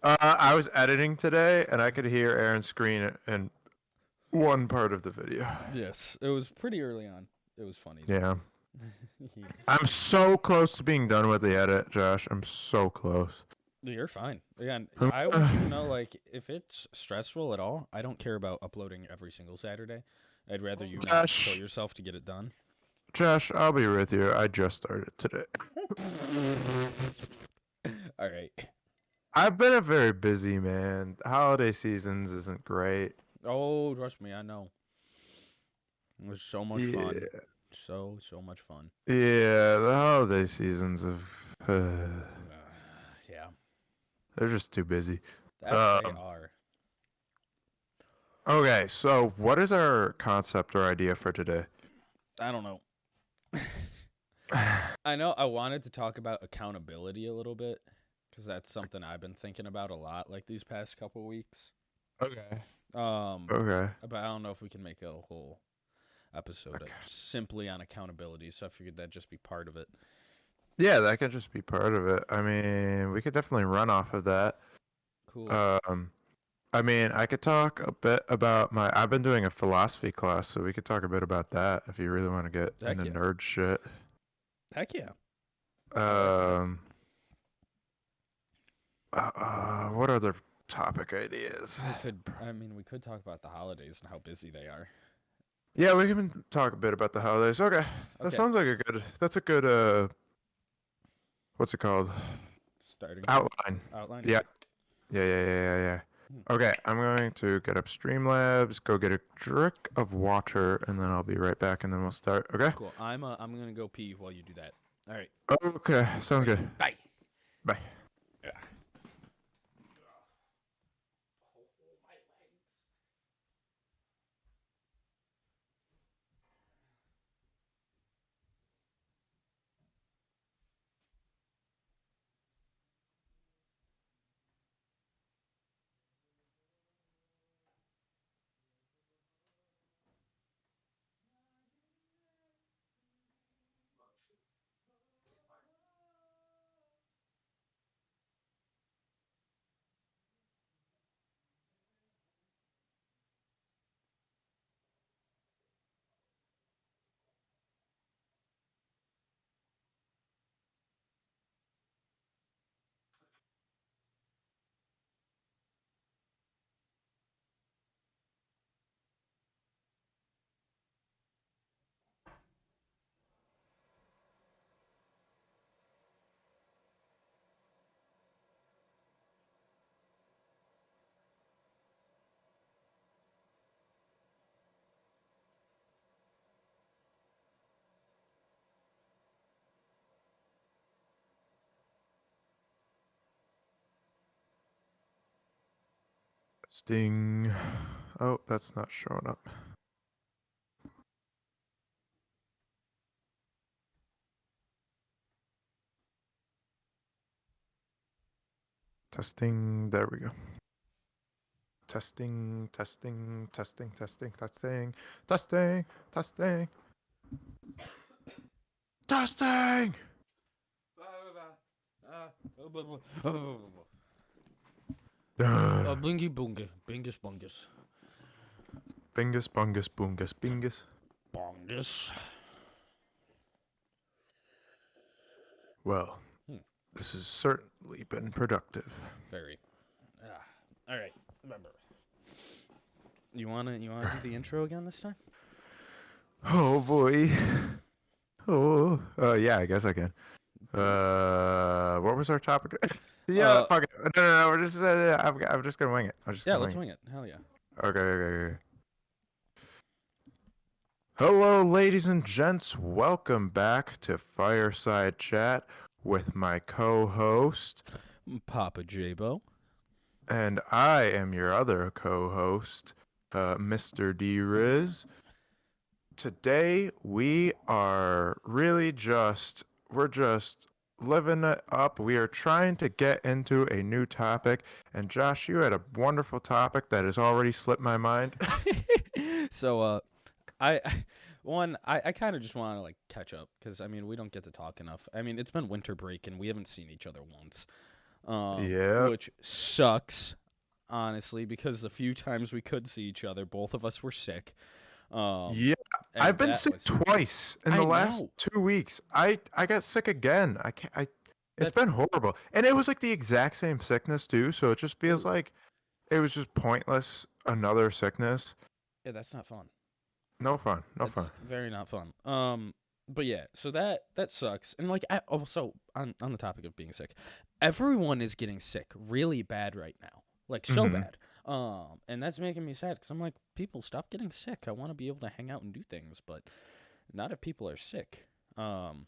I was editing today, and I could hear Aaron's screen in one part of the video. Yes, it was pretty early on. It was funny though. Yeah. I'm so close to being done with the edit, Josh. I'm so close. You're fine. Again, I want you to know, like, if it's stressful at all, I don't care about uploading every single Saturday. I'd rather you not kill Josh, yourself to get it done. Josh, I'll be with you. I just started today. All right. I've been a very busy man. The holiday seasons isn't great. Oh, trust me, I know. It was so much fun. Yeah, So much fun. yeah. The holiday seasons of Yeah, they're just too busy. that they Um. are. Okay, so what is our concept or idea for today? I don't know. I know I wanted to talk about accountability a little bit because that's something I've been thinking about a lot, like these past couple weeks. Okay. Um, Okay. but I don't know if we can make a whole episode Okay. simply on accountability. So I figured that'd just be part of it. Yeah, that could just be part of it. I mean, we could definitely run off of that. Cool. Um, I mean, I could talk a bit about my. I've been doing a philosophy class, so we could talk a bit about that if you really want to get Heck into yeah. nerd shit. Heck yeah. I like that. Um, what other topic ideas? We could talk about the holidays and how busy they are. Yeah, we can talk a bit about the holidays. Okay, that Okay. sounds like a good. That's a good. What's it called? Starting point. Outline. Outline. Yeah. Yeah. Hmm. Okay, I'm going to get up Streamlabs, go get a drink of water, and then I'll be right back, and then we'll start. Okay? Cool. I'm gonna go pee while you do that. All right. Okay, sounds good. Bye. Bye. Yeah. Sting. Oh, that's not showing up. Testing. There we go. Testing. Testing! Bingy boongy. Bingus bungus. Bingus, bungus, boongus, bingus. Bongus. Well, Hmm. this has certainly been productive. Very. All right. Remember. You wanna do the intro again this time? Oh boy. Oh. Yeah, I guess I can. What was our topic? Yeah, fuck it. No. We're just. I'm just gonna wing it. I'm just Yeah, gonna let's wing wing it. Hell yeah. it. Okay. Hello, ladies and gents. Welcome back to Fireside Chat with my co-host, Papa J-Bo. and I am your other co-host, Mr. D Riz. Today we are really we're just living it up. We are trying to get into a new topic, and Josh, you had a wonderful topic that has already slipped my mind. So, I I kind of just want to catch up because I mean we don't get to talk enough. I mean it's been winter break and we haven't seen each other once. Yeah. which sucks, honestly, because the few times we could see each other, both of us were sick. Um, Yeah. I've and been that sick was, twice in the I last know. 2 weeks. I got sick again. I can't. It's That's been horrible, and it was like the exact same sickness too. So it just feels ooh, like it was just pointless. Another sickness. yeah, that's not fun. No fun. No fun. That's very not fun. But yeah, so that sucks. And like, also on the topic of being sick, everyone is getting sick really bad right now, like so Hmm. bad. And that's making me sad because I'm like, people stop getting sick. I want to be able to hang out and do things, but not if people are sick. Um,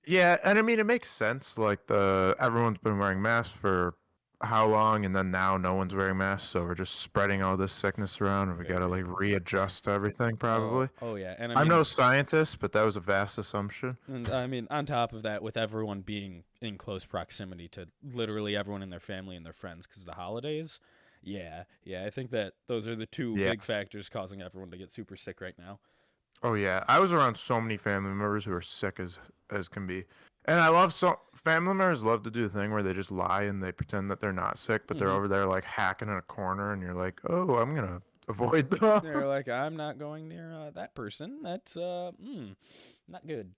Yeah, and I mean it makes sense. Like the everyone's been wearing masks for how long, and then now no one's wearing masks, so yes, we're just spreading all this sickness around, and we gotta very. like readjust everything probably. Oh yeah, and I I'm no mean, scientist, but that was a vast assumption. and I mean, on top of that, with everyone being in close proximity to literally everyone in their family and their friends because of the holidays, yeah, I think that those are the two Yeah. big factors causing everyone to get super sick right now. Oh yeah, I was around so many family members who are sick as can be, and I love so family members love to do the thing where they just lie and they pretend that they're not sick, but they're Mm-hmm. over there like hacking in a corner, and you're like, oh, I'm gonna avoid them. They're like, I'm not going near that person. That's not good.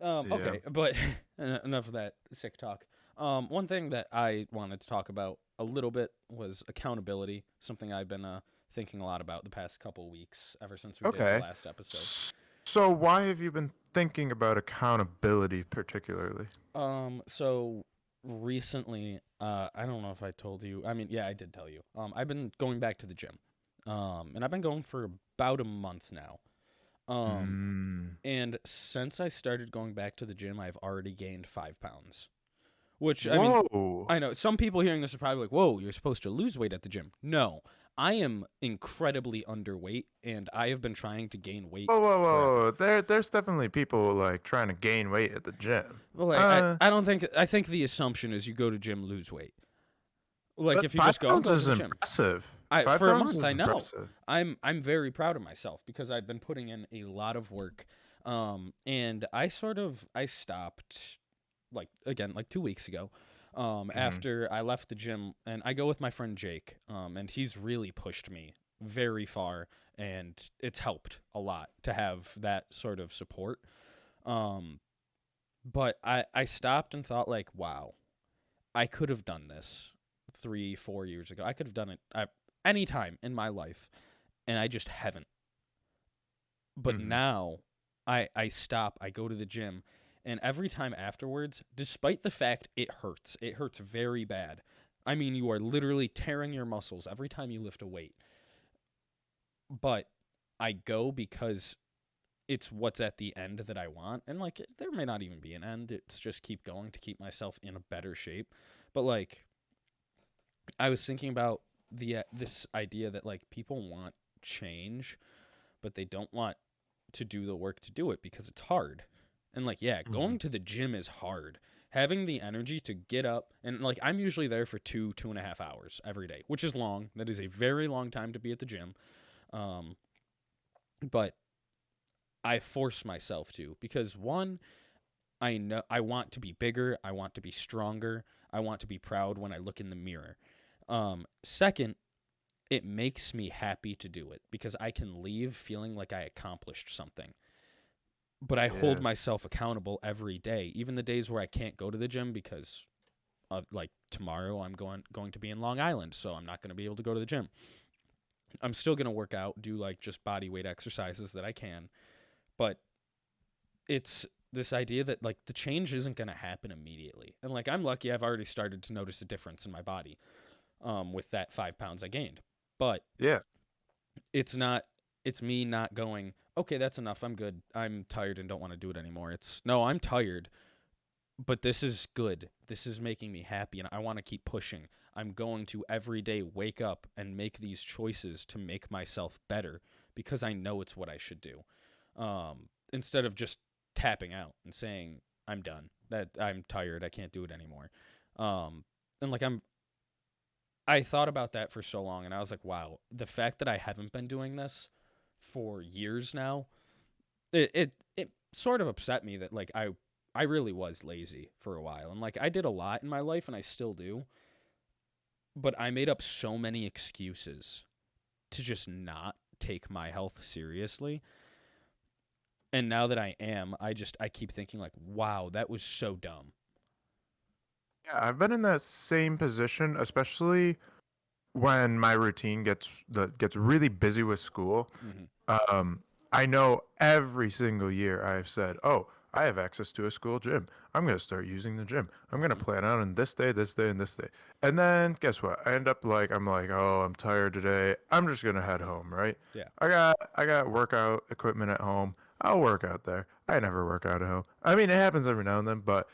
Yeah. Okay, but enough of that sick talk. One thing that I wanted to talk about a little bit was accountability, something I've been thinking a lot about the past couple weeks, ever since we did our Okay. last episode. S- So why have you been thinking about accountability particularly? So recently, I don't know if I told you. I mean, yeah, I did tell you. I've been going back to the gym, and I've been going for about a month now. Um, Mm. and since I started going back to the gym, I've already gained 5 pounds. Which, I mean, Whoa. I know some people hearing this are probably like, "Whoa, you're supposed to lose weight at the gym." No, I am incredibly underweight, and I have been trying to gain weight Whoa, whoa, forever. whoa. There's definitely people like trying to gain weight at the gym. Well, like, Uh, I don't think I think the assumption is you go to gym lose weight. Like but if you five just go, I'm pounds going to is the gym. impressive. I Five for a pounds month, is I know. impressive. I'm very proud of myself because I've been putting in a lot of work. And I stopped like again like 2 weeks ago. Hmm. After I left the gym, and I go with my friend Jake. And he's really pushed me very far, and it's helped a lot to have that sort of support. Um, but I stopped and thought like, wow, I could have done this 3 4 years ago. I could have done it any time in my life, and I just haven't. But Hmm. now I stop, I go to the gym, and every time afterwards, despite the fact it hurts very bad. I mean, you are literally tearing your muscles every time you lift a weight. But I go because it's what's at the end that I want. And like there may not even be an end. It's just keep going to keep myself in a better shape. But like I was thinking about the this idea that like people want change, but they don't want to do the work to do it because it's hard. And like, yeah, Hmm. going to the gym is hard. Having the energy to get up and like I'm usually there for 2.5 hours every day, which is long. That is a very long time to be at the gym. Um, but I force myself to because one, I know I want to be bigger, I want to be stronger, I want to be proud when I look in the mirror. Second, it makes me happy to do it because I can leave feeling like I accomplished something. But I hold Yeah. myself accountable every day, even the days where I can't go to the gym because like tomorrow I'm going to be in Long Island, so I'm not going to be able to go to the gym. I'm still going to work out, do like just body weight exercises that I can, but it's this idea that like the change isn't going to happen immediately. And like I'm lucky I've already started to notice a difference in my body with that 5 pounds I gained. But Yeah. it's not it's me not going, okay, that's enough. I'm good. I'm tired and don't want to do it anymore. It's no, I'm tired, but this is good. This is making me happy and I want to keep pushing. I'm going to every day wake up and make these choices to make myself better because I know it's what I should do. Instead of just tapping out and saying I'm done. That I'm tired. I can't do it anymore. Um, and like I thought about that for so long and I was like, wow, the fact that I haven't been doing this for years now, it sort of upset me that like I I really was lazy for a while. And like I did a lot in my life and I still do, but I made up so many excuses to just not take my health seriously. And now that I am, I keep thinking like, wow, that was so dumb. Yeah, I've been in that same position, especially when my routine gets really busy with school. Hmm. Um, I know every single year I've said, "Oh, I have access to a school gym. I'm going to start using the gym. I'm going to Hmm. plan out on this day, and this day." And then guess what? I end up I'm like, "Oh, I'm tired today. I'm just going to head home, right? Yeah. I got workout equipment at home. I'll work out there. I never work out at home. I mean, it happens every now and then, but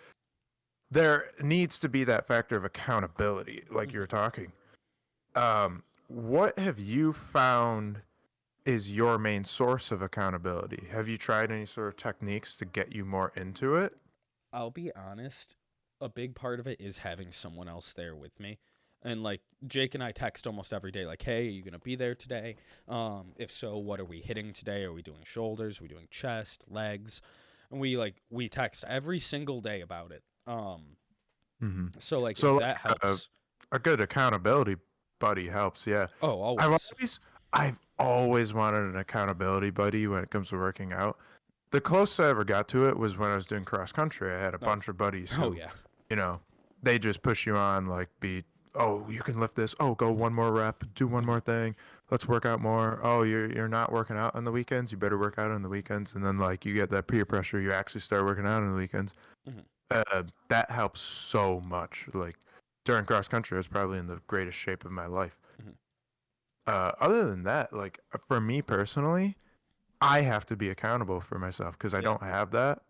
there needs to be that factor of accountability like you Hmm. were talking. What have you found is your main source of accountability? Have you tried any sort of techniques to get you more into it? I'll be honest, a big part of it is having someone else there with me. And like Jake and I text almost every day, like, "Hey, are you gonna be there today? If so, what are we hitting today? Are we doing shoulders? Are we doing chest, legs?" And we text every single day about it. Hmm. So like So that like helps. a good accountability buddy helps. Yeah, Oh, I've always. always I've always wanted an accountability buddy when it comes to working out. The closest I ever got to it was when I was doing cross country. I had a Oh, bunch of buddies oh who, yeah. you know, they just push you on, like, oh, you can lift this. Oh, go one more rep, do one Hmm. more thing. Let's work out more. Oh, you're not working out on the weekends. You better work out on the weekends. And then like you get that peer pressure. You actually start working out on the weekends. Hmm. That helps so much. Like during cross country, I was probably in the greatest shape of my life. Hmm. Other than that, like for me personally, I have to be accountable for myself because I Yeah. don't have that.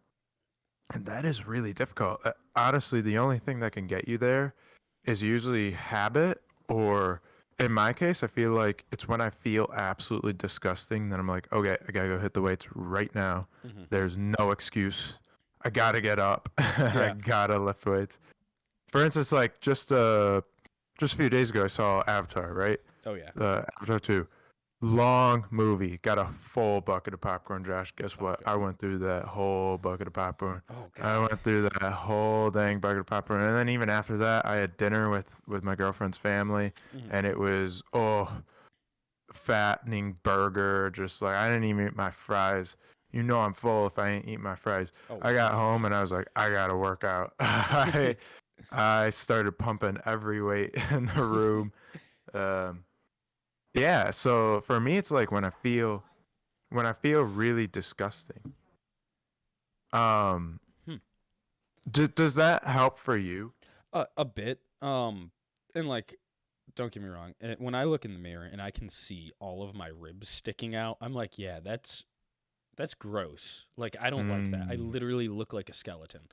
And that is really difficult. Honestly, the only thing that can get you there is usually habit, or in my case, I feel like it's when I feel absolutely disgusting that I'm like, okay, I gotta go hit the weights right now. Hmm. There's no excuse. I gotta get up. I Yeah. gotta lift weights. For instance, like just a few days ago, I saw Avatar, right? Oh yeah. Avatar 2. Long movie. Got a full bucket of popcorn, Josh. Guess Oh what? I god. went through that whole bucket of popcorn. Oh I god. went through that whole dang bucket of popcorn. And then even after that, I had dinner with my girlfriend's family. Hmm. And it was, fattening burger. Just like, I didn't even eat my fries. You know I'm full if I ain't eat my fries. Oh, I got home and 100%. I was like, I gotta work out. I started pumping every weight in the room. Um, yeah, so for me, it's like when I feel really disgusting. Um, Hmm. does that help for you? A bit. And like, don't get me wrong. When I look in the mirror and I can see all of my ribs sticking out, I'm like, yeah, that's gross. Like, I don't like that. I Mm. literally look like a skeleton.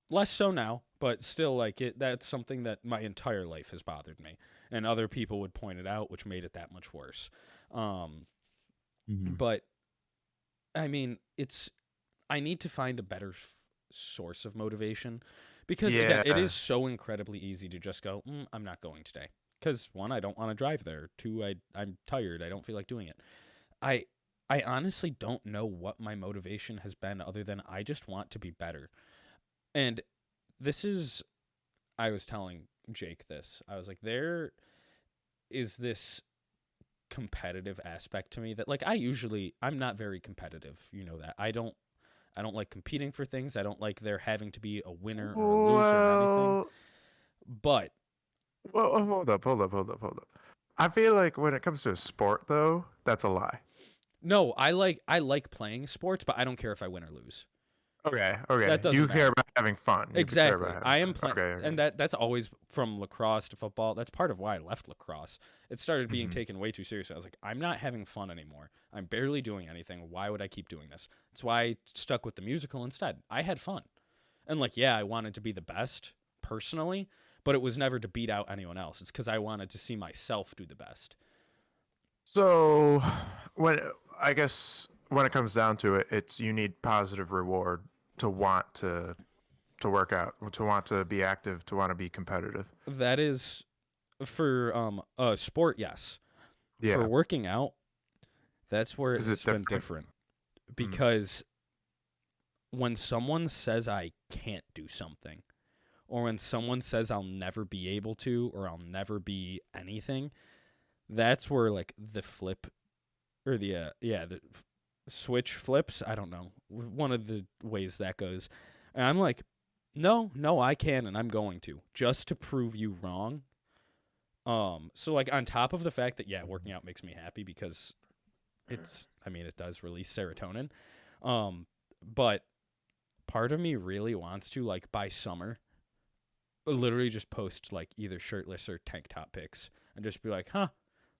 Less so now, but still, like it. That's something that my entire life has bothered me, and other people would point it out, which made it that much worse. Um, Hmm. but I mean, it's I need to find a better source of motivation because again, it Yeah. is so incredibly easy to just go, I'm not going today. Because one, I don't want to drive there. Two, I'm tired. I don't feel like doing it. I I honestly don't know what my motivation has been other than I just want to be better. And this is I was telling Jake this. I was like, there is this competitive aspect to me that like I'm not very competitive. You know that. I don't like competing for things. I don't like there having to be a winner or a loser in anything. Well, But well, hold up. I feel like when it comes to a sport, though, that's a lie. no, I like playing sports, but I don't care if I win or lose. Okay, That okay. doesn't You care matter. about having fun. You care about Exactly. having I am fun. playing, Okay, and okay. that's always from lacrosse to football. That's part of why I left lacrosse. It started being Hmm. taken way too seriously. I was like, I'm not having fun anymore. I'm barely doing anything. Why would I keep doing this? That's why I stuck with the musical instead. I had fun. And like, yeah, I wanted to be the best personally, but it was never to beat out anyone else. It's because I wanted to see myself do the best. So, when I guess when it comes down to it, it's you need positive reward to want to work out, to want to be active, to want to be competitive. That is for sport, yes. For Yeah. working out, that's where it Is it has been different? different Mm. because when someone says I can't do something, or when someone says I'll never be able to, or I'll never be anything, that's where like the flip or the switch flips. I don't know, one of the ways that goes. And I'm like, no, no, I can, and I'm going to, just to prove you wrong. So like on top of the fact that yeah, working out makes me happy because I mean, it does release serotonin. Um, but part of me really wants to like by summer, literally just post like either shirtless or tank top pics and just be like, huh,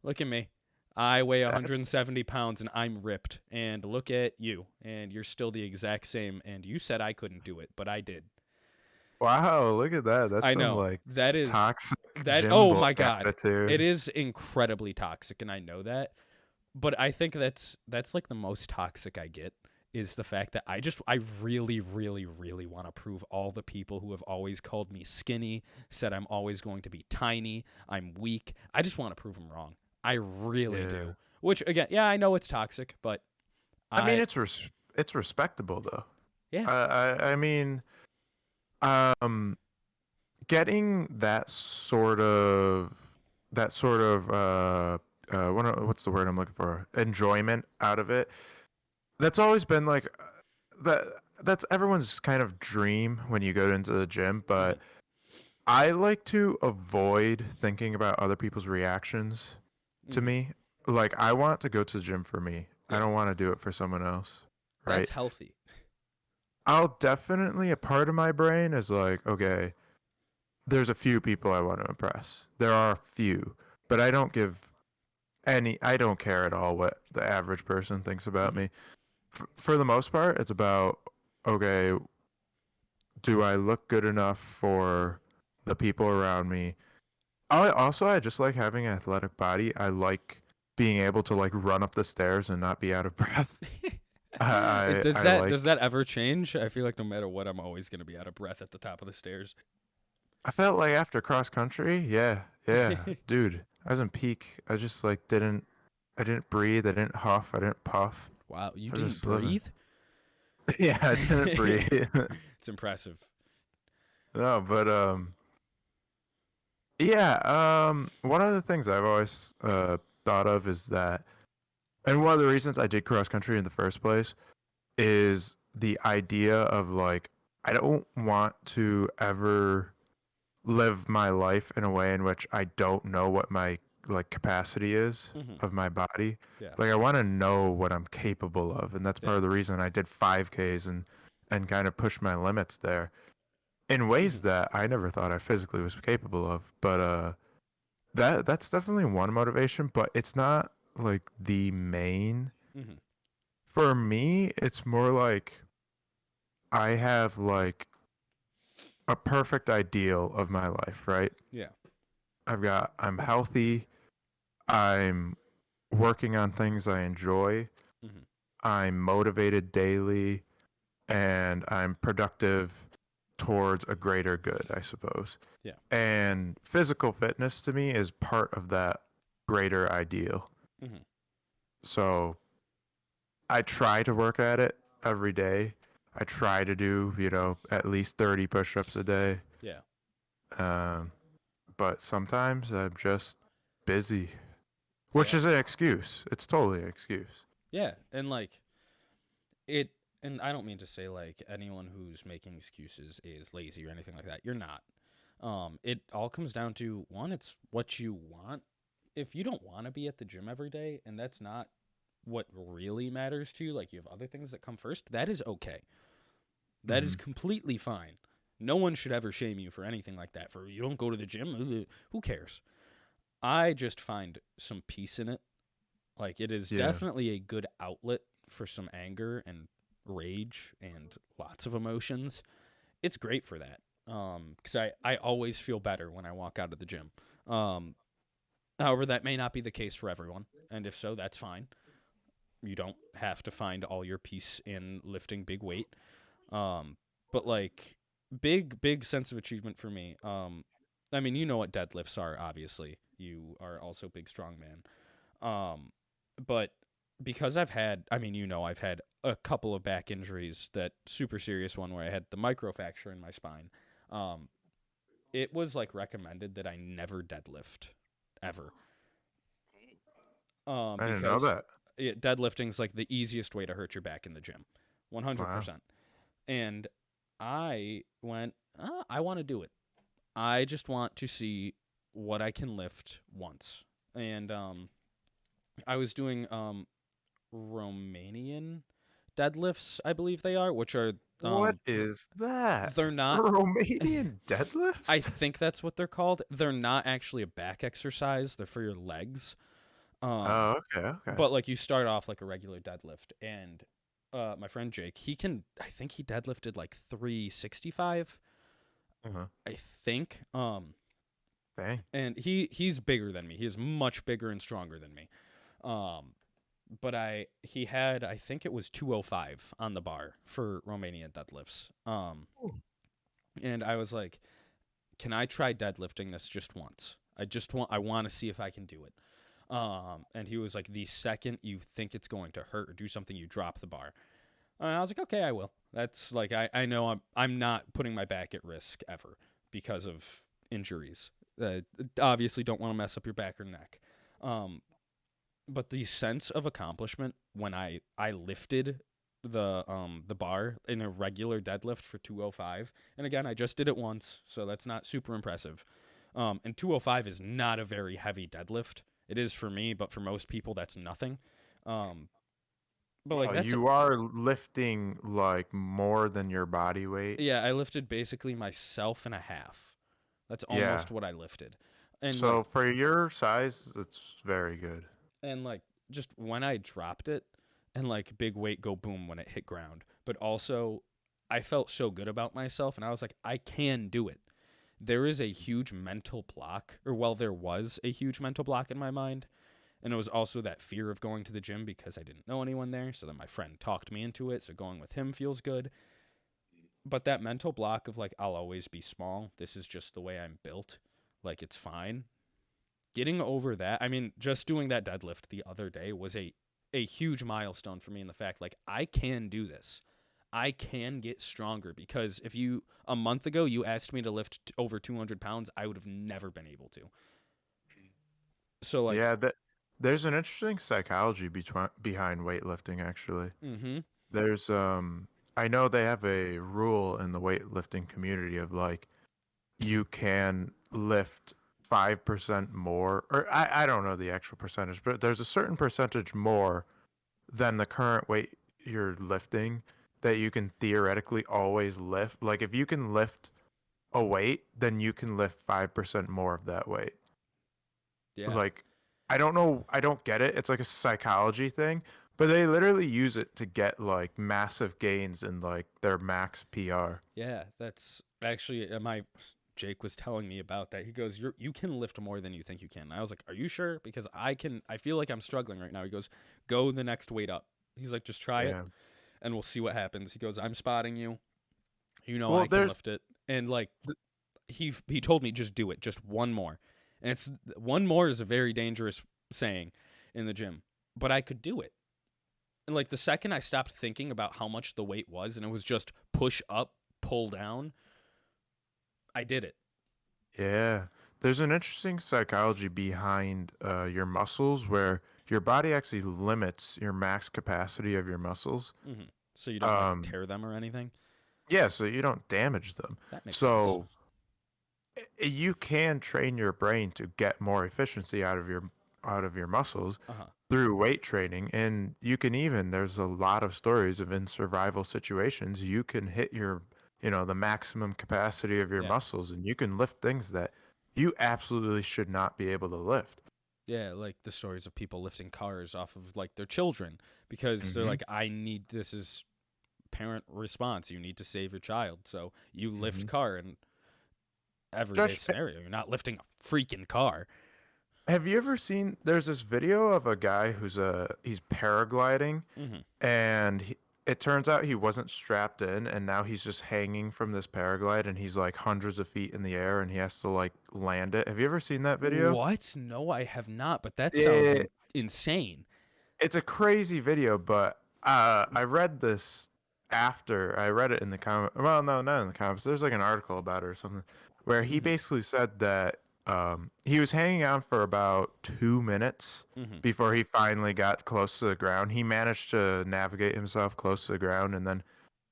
look at me. I weigh That- 170 pounds and I'm ripped. And look at you. And you're still the exact same. And you said I couldn't do it, but I did. Wow, look at that. That's I some know. like That is toxic that. gym Oh boy my God. It attitude. is incredibly toxic. And I know that. But I think that's like the most toxic I get is the fact that I really really really want to prove all the people who have always called me skinny, said I'm always going to be tiny, I'm weak. I just want to prove them wrong. I really Yeah. do. Which again, yeah, I know it's toxic, but I mean, I it's respectable though. yeah. I mean, um, getting that sort of what's the word I'm looking for? Enjoyment out of it. That's always been like that. That's everyone's kind of dream when you go into the gym, Mhm. but I like to avoid thinking about other people's reactions to Mhm. me. Like I want to go to the gym for me. I Yeah. don't want to do it for someone else, right? That's healthy. I'll definitely a part of my brain is like, okay, there's a few people I want to impress. There are a few, but I don't care at all what the average person thinks about Mhm. me. For the most part, it's about, okay, do I look good enough for the people around me? I just like having an athletic body. I like being able to like run up the stairs and not be out of breath. It, does I that like does that ever change? I feel like no matter what, I'm always gonna be out of breath at the top of the stairs. I felt like after cross country, yeah, yeah, dude. I was in peak. I didn't breathe. I didn't huff. I didn't puff. Wow, you I was didn't just living. breathe? Yeah, I didn't breathe. It's impressive. No, but yeah. One of the things I've always thought of is that, and one of the reasons I did cross country in the first place is the idea of like I don't want to ever live my life in a way in which I don't know what my like capacity is Mhm. of my body. Yeah. Like I want to know what I'm capable of, and that's part Yeah. of the reason I did 5Ks and kind of pushed my limits there in ways Mhm. that I never thought I physically was capable of. But that's definitely one motivation, but it's not like the main. Mhm. For me, it's more like I have like a perfect ideal of my life, right? Yeah. I'm healthy. I'm working on things I enjoy. Mhm. I'm motivated daily and I'm productive towards a greater good, I suppose. Yeah. And physical fitness to me is part of that greater ideal. Mhm. So I try to work at it every day. I try to do, at least 30 push ups a day. Yeah. Um, but sometimes I'm just busy, which Yeah. is an excuse. It's totally an excuse. Yeah. And like it and I don't mean to say like anyone who's making excuses is lazy or anything like that. You're not. It all comes down to one, it's what you want. If you don't want to be at the gym every day and that's not what really matters to you, like you have other things that come first, that is okay. That is Hmm. completely fine. No one should ever shame you for anything like that. For you don't go to the gym, who cares? I just find some peace in it. Like it is Yeah. definitely a good outlet for some anger and rage and lots of emotions. It's great for that. Because I always feel better when I walk out of the gym. Um, However, that may not be the case for everyone, and if so, that's fine. You don't have to find all your peace in lifting big weight. But like big sense of achievement for me. I mean, you know what deadlifts are, obviously. You are also a big strong man. But because I mean, I've had a couple of back injuries. That super serious one where I had the microfracture in my spine. Um, it was like recommended that I never deadlift ever. I didn't know Because that. deadlifting's like the easiest way to hurt your back in the gym, Wow. 100%. And I went, I want to do it. I just want to see what I can lift once. And I was doing Romanian deadlifts, I believe they are, which are What is that? they're not. Romanian I deadlifts? think that's what they're called. They're not actually a back exercise. They're for your legs. Um, Oh, okay, okay. but like you start off like a regular deadlift, and my friend Jake, he can. I think he deadlifted like 365. Uh-huh. I think. Dang. And he's bigger than me. He is much bigger and stronger than me. Um, but he had, I think it was 205 on the bar for Romanian deadlifts. Ooh. And I was like, can I try deadlifting this just once? I want to see if I can do it. And he was like, the second you think it's going to hurt or do something, you drop the bar. And I was like, okay, I will. That's like, I know I'm not putting my back at risk ever because of injuries. Obviously don't want to mess up your back or neck. Um, but the sense of accomplishment when I lifted the bar in a regular deadlift for 205, and again I just did it once, so that's not super impressive. And 205 is not a very heavy deadlift. It is for me, but for most people that's nothing. Um, but like Well, that's you are lifting like more than your body weight. yeah, I lifted basically myself and a half. That's Yeah. almost what I lifted. And like So for your size, it's very good. and like just when I dropped it and like big weight go boom when it hit ground. But also I felt so good about myself and I was like, I can do it. There is a huge mental block, or well, there was a huge mental block in my mind. And it was also that fear of going to the gym because I didn't know anyone there. So then my friend talked me into it. So going with him feels good. But that mental block of like, I'll always be small. This is just the way I'm built. Like, it's fine. Getting over that, I mean, just doing that deadlift the other day was a huge milestone for me in the fact like I can do this. I can get stronger because if you a month ago you asked me to lift over 200 pounds, I would have never been able to. So like, Yeah, that there's an interesting psychology behind weightlifting actually. mm-hmm, There's I know they have a rule in the weightlifting community of like you can lift 5% more, or I don't know the actual percentage, but there's a certain percentage more than the current weight you're lifting that you can theoretically always lift. Like if you can lift a weight, then you can lift 5% more of that weight. yeah, Like I don't know, I don't get it. It's like a psychology thing, but they literally use it to get like massive gains in like their max PR. yeah, that's actually my Jake was telling me about that. He goes, you can lift more than you think you can." And I was like, "Are you sure? Because I can. I feel like I'm struggling right now." He goes, "Go the next weight up." He's like, "Just try it, Yeah. and we'll see what happens." He goes, "I'm spotting you. You know Well, I can there's lift it." And like he told me, "Just do it. Just one more." And it's one more is a very dangerous saying in the gym, but I could do it. And like the second I stopped thinking about how much the weight was, and it was just push up, pull down, I did it. Yeah, there's an interesting psychology behind your muscles where your body actually limits your max capacity of your muscles. So you don't like Um, tear them or anything. yeah, so you don't damage them. That makes sense. So you can train your brain to get more efficiency out of your muscles Uh huh. through weight training, and you can even there's a lot of stories of in survival situations you can hit your the maximum capacity of your Yeah. muscles and you can lift things that you absolutely should not be able to lift. Yeah, like the stories of people lifting cars off of like their children because they're Hmm. like, I need this is parent response. You need to save your child. So you lift Hmm. car in everyday Josh, scenario. You're not lifting a freaking car. have you ever seen? There's this video of a guy he's paragliding, Mm-hmm. and it turns out he wasn't strapped in, and now he's just hanging from this paraglide, and he's like hundreds of feet in the air, and he has to like land it. Have you ever seen that video? What? No, I have not, but that sounds Yeah, insane. it's a crazy video, but I read this after I read it in the comment. Well, no, not in the comments. There's like an article about it or something where he Mhm. basically said that he was hanging on for about 2 minutes Mhm. before he finally got close to the ground. He managed to navigate himself close to the ground and then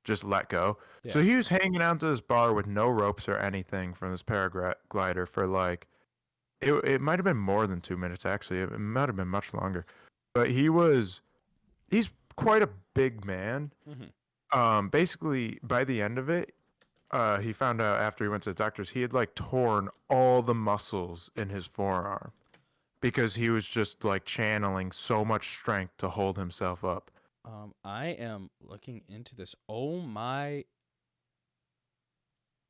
just let go. So Yeah. he was hanging onto this bar with no ropes or anything from this paraglider for like it might have been more than 2 minutes actually. It might have been much longer. But he's quite a big man. Mhm. Basically by the end of it, he found out after he went to the doctors he had like torn all the muscles in his forearm because he was just like channeling so much strength to hold himself up. I am looking into this. Oh my.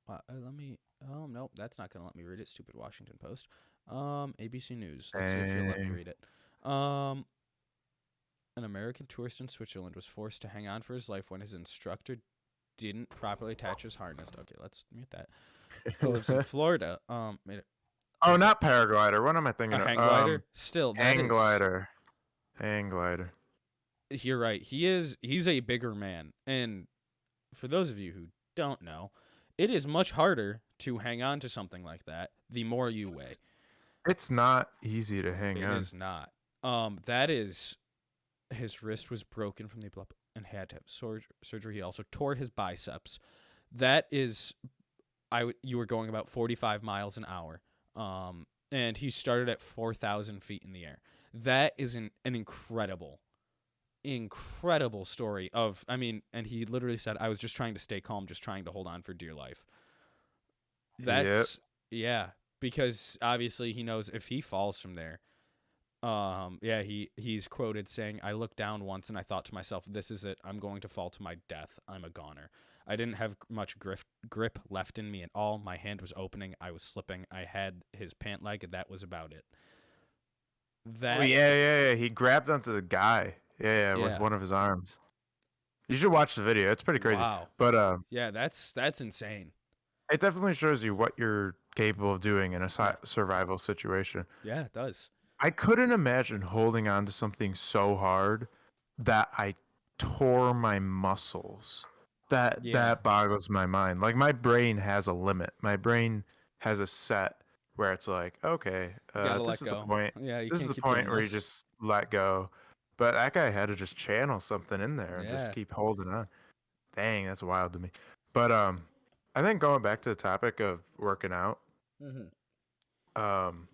Let me. Oh no, that's not gonna let me read it. Stupid Washington Post. ABC News. Let's see if you'll let me Dang. read it. Um, an American tourist in Switzerland was forced to hang on for his life when his instructor didn't properly attach his harness. Okay, let's mute that. Who lives in Florida? Made it. Oh, Okay, not paraglider. What am I a thinking of? hang glider. Still, that Hang is. glider. Hang glider. You're right. He's a bigger man, and for those of you who don't know, it is much harder to hang on to something like that the more you weigh. It's not easy to hang It on. is not. That is his wrist was broken from the epilepsy and had to have surgery. He also tore his biceps. That is, you were going about 45 miles an hour. And he started at 4,000 feet in the air. That is an incredible story of, I mean, and he literally said, I was just trying to stay calm, just trying to hold on for dear life. Yep. That's, yeah, because obviously he knows if he falls from there, yeah, he's quoted saying, "I looked down once and I thought to myself, this is it. I'm going to fall to my death. I'm a goner. I didn't have much grip left in me at all. My hand was opening. I was slipping. I had his pant leg, and that was about it." Oh That, yeah. He grabbed onto the guy. Yeah, with yeah, one of his arms. You should watch the video. It's pretty crazy. wow, But yeah, that's insane. it definitely shows you what you're capable of doing in a Yeah, survival situation. yeah, it does. I couldn't imagine holding on to something so hard that I tore my muscles. Yeah, That boggles my mind. Like my brain has a limit. My brain has a set where it's like, okay, gotta this let is the go. point. Yeah, you This is can't the keep point doing where you this. just let go. But that guy had to just channel something in there and just Yeah. keep holding on. Dang, that's wild to me. But I think going back to the topic of working out, Hmm. um,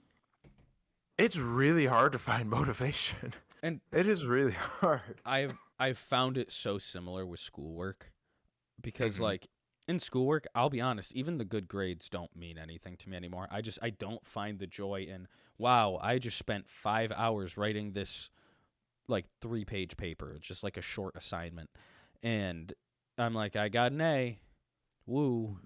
it's really hard to find motivation. And It is really hard. I've found it so similar with schoolwork because Hmm. like in schoolwork, I'll be honest, even the good grades don't mean anything to me anymore. I don't find the joy in, wow, I just spent 5 hours writing this like 3-page paper, just like a short assignment. And I'm like, I got an A. Woo.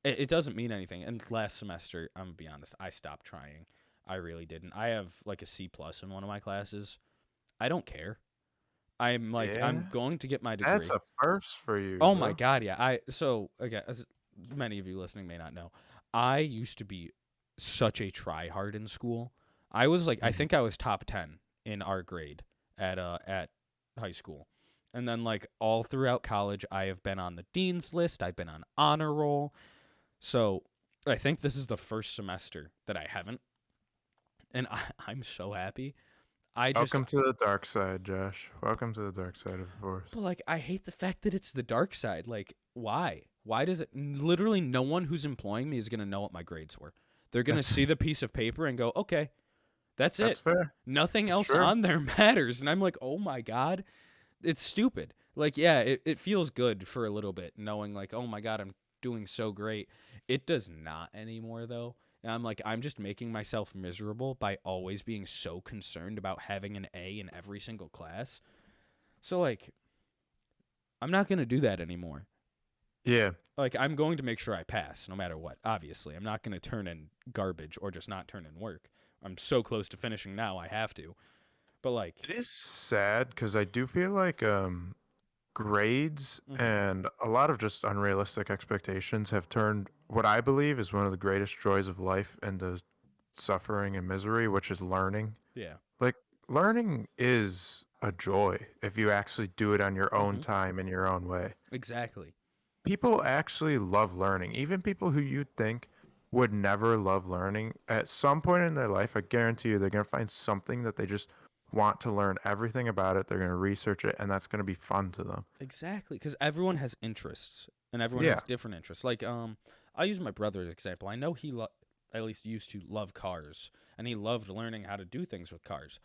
It doesn't mean anything. And last semester, I'm gonna be honest, I stopped trying. I really didn't. I have like a C plus in one of my classes. I don't care. I'm like, I'm Yeah, going to get my that's degree. a first for you, Oh my bro. god, yeah. I so again, as many of you listening may not know, I used to be such a tryhard in school. I was like, I Hmm. think I was top 10 in our grade at high school. And then like all throughout college, I have been on the dean's list. I've been on honor roll. So I think this is the first semester that I haven't, and I'm so happy. I just Welcome to the dark side, Josh. Welcome to the dark side of the force. But like I hate the fact that it's the dark side. Like why? Why does it literally no one who's employing me is going to know what my grades were. They're going to That's see the piece of paper and go, "Okay, that's that's it. fair. Nothing It's else true. on there matters." And I'm like, "Oh my god, it's stupid." Like yeah, it feels good for a little bit knowing like, "Oh my god, I'm doing so great." It does not anymore though. And I'm like, I'm just making myself miserable by always being so concerned about having an A in every single class. So like I'm not going to do that anymore. Yeah, Like I'm going to make sure I pass no matter what. Obviously, I'm not going to turn in garbage or just not turn in work. I'm so close to finishing now, I have to. But like, it is sad because I do feel like grades mhm, and a lot of just unrealistic expectations have turned what I believe is one of the greatest joys of life into suffering and misery, which is learning. yeah, Like learning is a joy if you actually do it on your own Mm-hmm. time in your own way. Exactly. People actually love learning. Even people who you'd think would never love learning, at some point in their life, I guarantee you they're going to find something that they just want to learn everything about it. They're going to research it, and that's going to be fun to them. Exactly, because everyone has interests, and everyone Yeah. has different interests. Like, I'll use my brother as an example. I know at least used to love cars, and he loved learning how to do things with cars.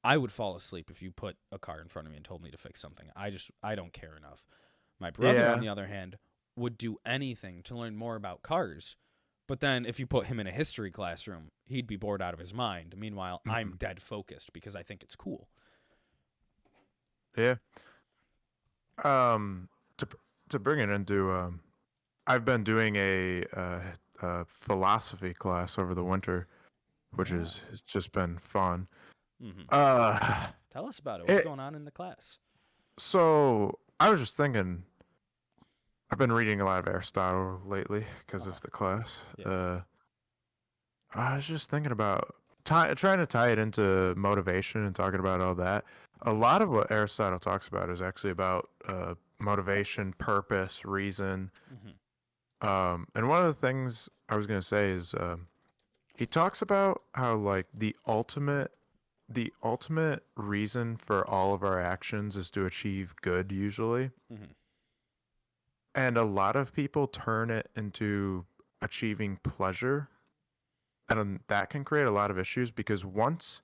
I would fall asleep if you put a car in front of me and told me to fix something. I don't care enough. My brother, on Yeah. the other hand, would do anything to learn more about cars. But then if you put him in a history classroom, he'd be bored out of his mind. Meanwhile, I'm Mhm. dead focused because I think it's cool. Yeah. Um, to to bring it into I've been doing a philosophy class over the winter, which is Oh. it's just been fun. Mm-hmm. Uh, Tell us about it. What's it going on in the class? so I was just thinking. I've been reading a lot of Aristotle lately because Uh-huh. of the class. Yeah. I was just thinking about trying to tie it into motivation and talking about all that. A lot of what Aristotle talks about is actually about motivation, purpose, reason. Mm-hmm. And one of the things I was gonna say is he talks about how like the ultimate reason for all of our actions is to achieve good usually. Mm-hmm. And a lot of people turn it into achieving pleasure, and that can create a lot of issues because once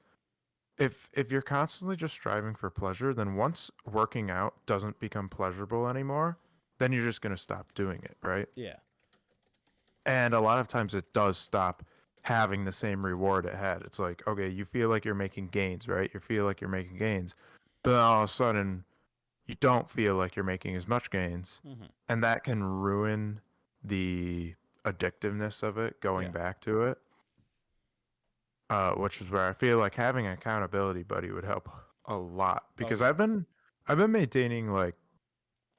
if you're constantly just striving for pleasure, then once working out doesn't become pleasurable anymore, then you're just going to stop doing it, right? Yeah. And a lot of times it does stop having the same reward it had. It's like, okay, you feel like you're making gains, right? You feel like you're making gains. But then all of a sudden, you don't feel like you're making as much gains. Mm-hmm. And that can ruin the addictiveness of it going Yeah. back to it. Which is where I feel like having an accountability buddy would help a lot Oh because yeah. I've been maintaining like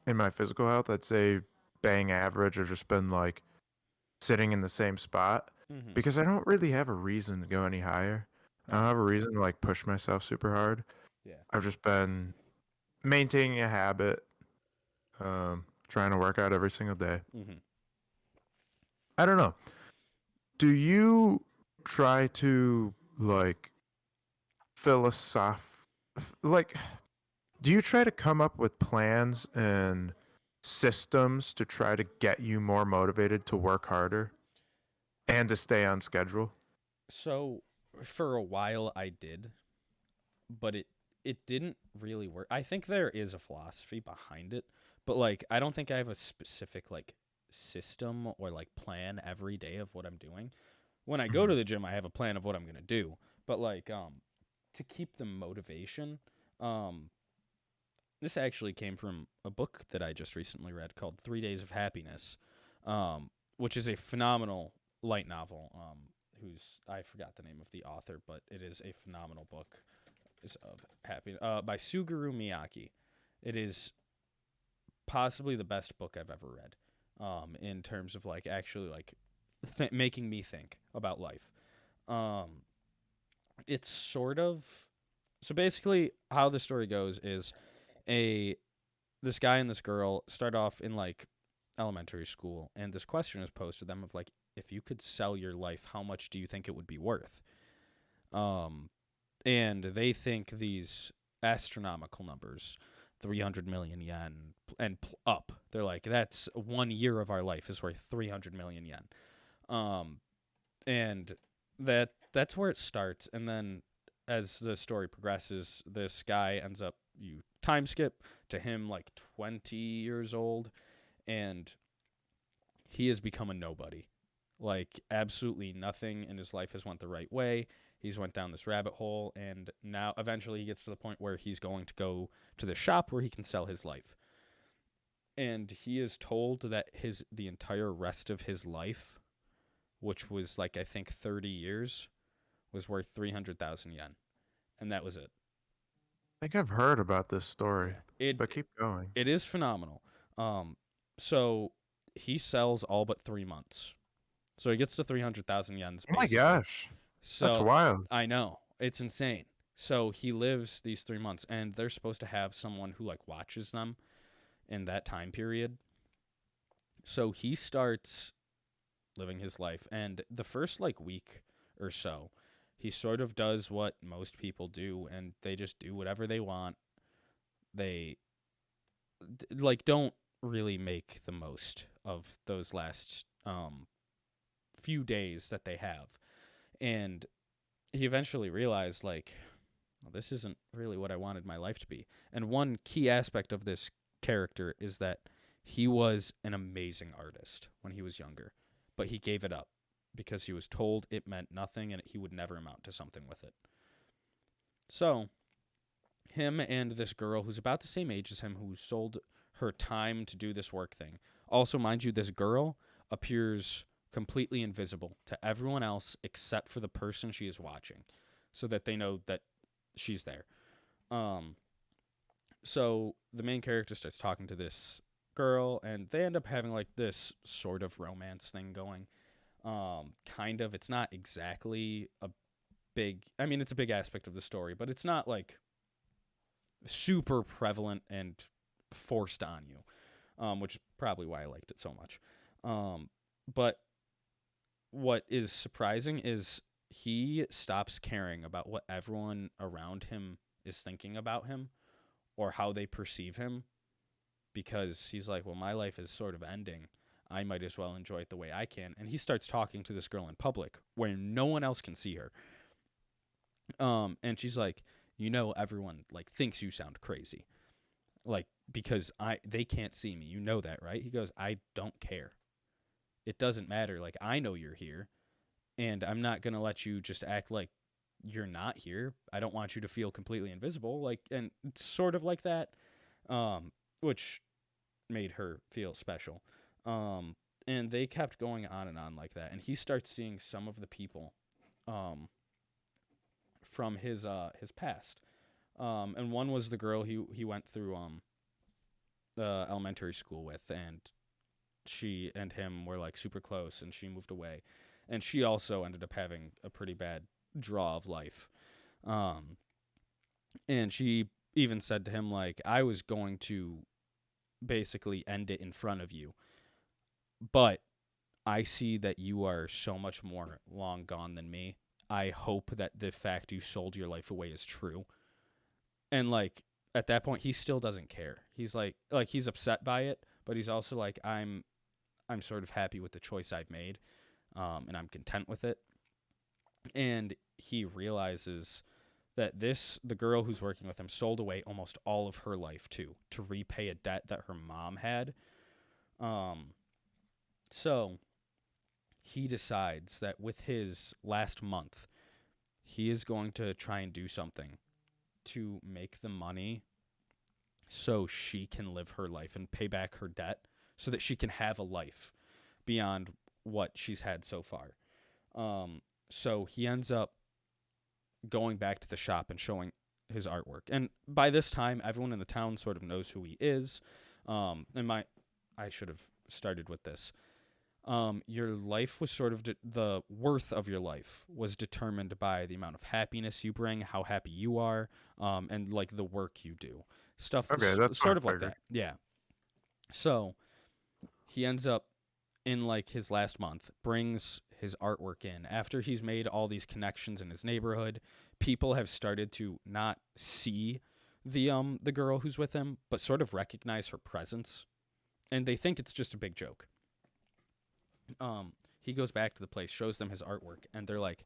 in my physical health, I'd say bang average or just been like sitting in the same spot Mm-hmm. because I don't really have a reason to go any higher. I don't Uh-huh. have a reason to like push myself super hard. Yeah. I've just been maintaining a habit, trying to work out every single day. Mm-hmm. I don't know. Do you try to like philosoph like do you try to come up with plans and systems to try to get you more motivated to work harder and to stay on schedule? So for a while I did, but it didn't really work. I think there is a philosophy behind it, but like I don't think I have a specific like system or like plan every day of what I'm doing. When I go Mhm. to the gym, I have a plan of what I'm going to do, but like to keep the motivation, um this actually came from a book that I just recently read called 3 Days of Happiness, which is a phenomenal light novel. Who's I forgot the name of the author, but it is a phenomenal book. Is of happiness by Suguru Miyake. It is possibly the best book I've ever read. In terms of like actually like making me think about life. Um, it's sort of so basically how the story goes is a this guy and this girl start off in like elementary school, and this question is posed to them of like, if you could sell your life, how much do you think it would be worth? Um, and they think these astronomical numbers, 300 million yen and up. They're like, that's 1 year of our life is worth 300 million yen. Um, and that's where it starts, and then as the story progresses, this guy ends up you time skip to him like 20 years old, and he has become a nobody. Like absolutely nothing in his life has went the right way. He's went down this rabbit hole, and now eventually he gets to the point where he's going to go to the shop where he can sell his life. And he is told that his the entire rest of his life, which was like I think 30 years, was worth 300,000 yen, and that was it. I think I've heard about this story, Yeah. It but keep going. it is phenomenal. So he sells all but 3 months. So he gets to 300,000 yens Oh my basically. gosh, that's So wild. I know it's insane. So he lives these 3 months, and they're supposed to have someone who like watches them in that time period. So he starts living his life, and the first like week or so, he sort of does what most people do, and they just do whatever they want. They like don't really make the most of those last few days that they have. And he eventually realized like, well, this isn't really what I wanted my life to be. And one key aspect of this character is that he was an amazing artist when he was younger, but he gave it up because he was told it meant nothing and he would never amount to something with it. So, him and this girl who's about the same age as him, who sold her time to do this work thing. Also, mind you, this girl appears completely invisible to everyone else except for the person she is watching, so that they know that she's there. Um, so the main character starts talking to this girl, and they end up having like this sort of romance thing going. Kind of. It's not exactly a big. I mean, it's a big aspect of the story, but it's not like super prevalent and forced on you, which is probably why I liked it so much. But what is surprising is he stops caring about what everyone around him is thinking about him or how they perceive him, because he's like, well, my life is sort of ending. I might as well enjoy it the way I can. And he starts talking to this girl in public where no one else can see her. And she's like, everyone like thinks you sound crazy, like because they can't see me. You know that, right? He goes, I don't care. It doesn't matter. Like I know you're here, and I'm not gonna let you just act like you're not here. I don't want you to feel completely invisible. Like, and it's sort of like that, which made her feel special. Um, and they kept going on like that. And he starts seeing some of the people, um, from his past. And one was the girl he went through elementary school with, and she and him were like super close, and she moved away, and she also ended up having a pretty bad draw of life. Um, and she even said to him like, I was going to basically end it in front of you, but I see that you are so much more long gone than me. I hope that the fact you sold your life away is true. And like at that point he still doesn't care. He's like he's upset by it, but he's also like, I'm sort of happy with the choice I've made, and I'm content with it. And he realizes that the girl who's working with him sold away almost all of her life too to repay a debt that her mom had. Um, so he decides that with his last month, he is going to try and do something to make the money so she can live her life and pay back her debt so that she can have a life beyond what she's had so far. So he ends up going back to the shop and showing his artwork. And by this time, everyone in the town sort of knows who he is. And I should have started with this. Your life was sort of the worth of your life was determined by the amount of happiness you bring, how happy you are, and like the work you do. Stuff Okay, that's what I sort of like figured. that. Yeah. So he ends up in like his last month brings his artwork in after he's made all these connections in his neighborhood. People have started to not see the girl who's with him, but sort of recognize her presence, and they think it's just a big joke. He goes back to the place, shows them his artwork, and they're like,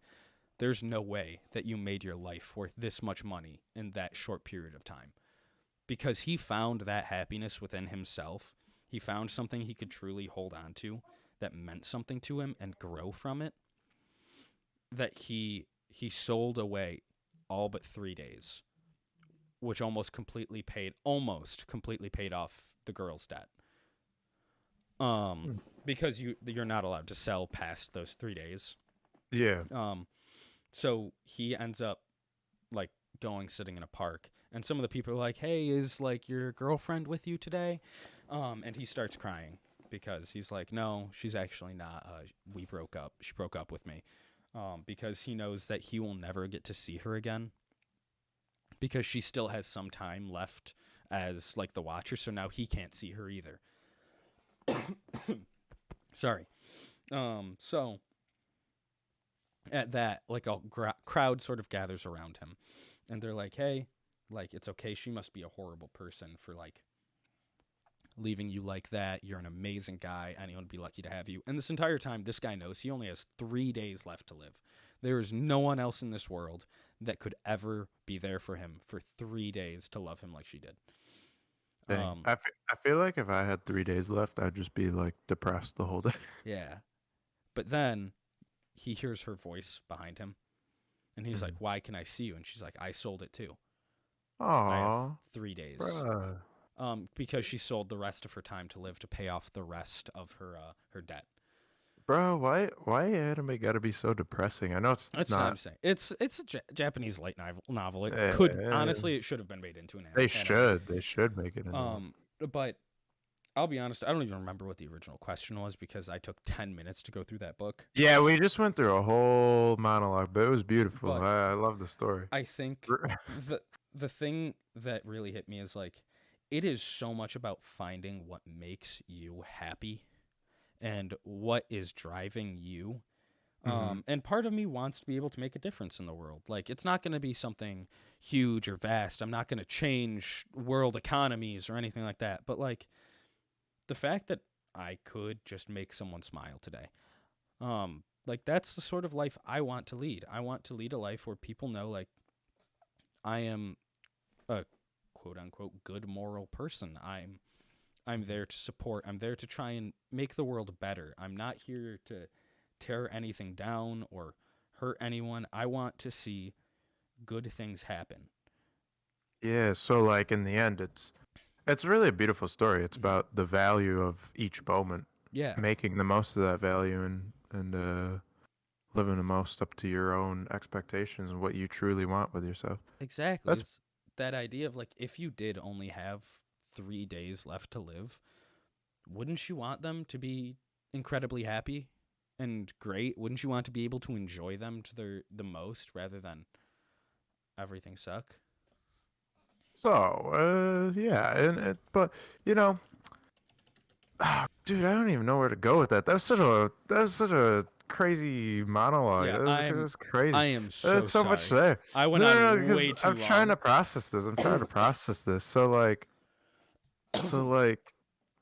there's no way that you made your life worth this much money in that short period of time, because he found that happiness within himself. He found something he could truly hold on to that meant something to him and grow from it, that he sold away all but 3 days, which almost completely paid off the girl's debt. Um Hmm. because you're not allowed to sell past those 3 days. Yeah. Um so he ends up like going sitting in a park, and some of the people are like, hey, is like your girlfriend with you today? And he starts crying because he's like, no, she's actually not. We broke up. She broke up with me. Because he knows that he will never get to see her again. because she still has some time left as like the watcher, so now he can't see her either. Sorry. So at that, like a crowd sort of gathers around him, and they're like, "Hey, like it's okay. She must be a horrible person for like leaving you like that. You're an amazing guy. Anyone would be lucky to have you." And this entire time, this guy knows he only has 3 days left to live. There is no one else in this world that could ever be there for him for 3 days to love him like she did. Dang. Um, I feel like if I had 3 days left, I'd just be like depressed the whole day. yeah. But then he hears her voice behind him, and he's like, Mhm. "Why can I see you?" And she's like, "I sold it too. I have Aw, 3 days." bruh. Because she sold the rest of her time to live to pay off the rest of her debt. Bro, why anime gotta be so depressing? I know it's That's what I'm not. saying. It's a Japanese light novel. It could Eh, honestly, it should have been made into an they anime. should. They should make it into one. Um, but I'll be honest, I don't even remember what the original question was because I took 10 minutes to go through that book. Yeah, we just went through a whole monologue, but it was beautiful. But I love the story. I think the the thing that really hit me is like it is so much about finding what makes you happy and what is driving you. Hmm. And part of me wants to be able to make a difference in the world. Like, it's not going to be something huge or vast. I'm not going to change world economies or anything like that. But, like, the fact that I could just make someone smile today, like, that's the sort of life I want to lead. I want to lead a life where people know, like, I am a quote unquote good moral person. I'm there to support. I'm there to try and make the world better. I'm not here to tear anything down or hurt anyone. I want to see good things happen. Yeah, so like in the end, it's really a beautiful story. It's Hmm. about the value of each moment, Yeah, making the most of that value, and living the most up to your own expectations and what you truly want with yourself. exactly. That's It's that idea of like if you did only have 3 days left to live, wouldn't you want them to be incredibly happy and great? Wouldn't you want to be able to enjoy them to the most rather than everything suck? so, yeah, but you know, dude, I don't even know where to go with that. That was such a crazy monologue. Yeah, That was crazy. I am so There's so much sorry. there. I went No, on because way too I'm trying to long. process this. I'm trying to process this. So like,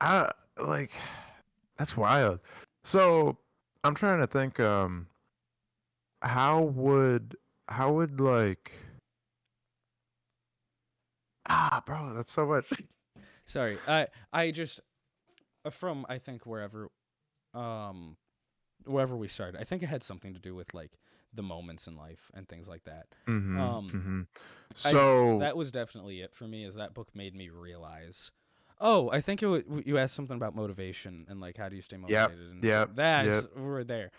I like that's wild. So I'm trying to think. How would how would like bro, that's so much. Sorry. I just from I think um wherever we started. I think it had something to do with like the moments in life and things like that. Mm-hmm. Um Mm-hmm. I So that was definitely it for me is that book made me realize. Oh, I think you asked something about motivation and like how do you stay yep, motivated and yep, that's yep. we're there.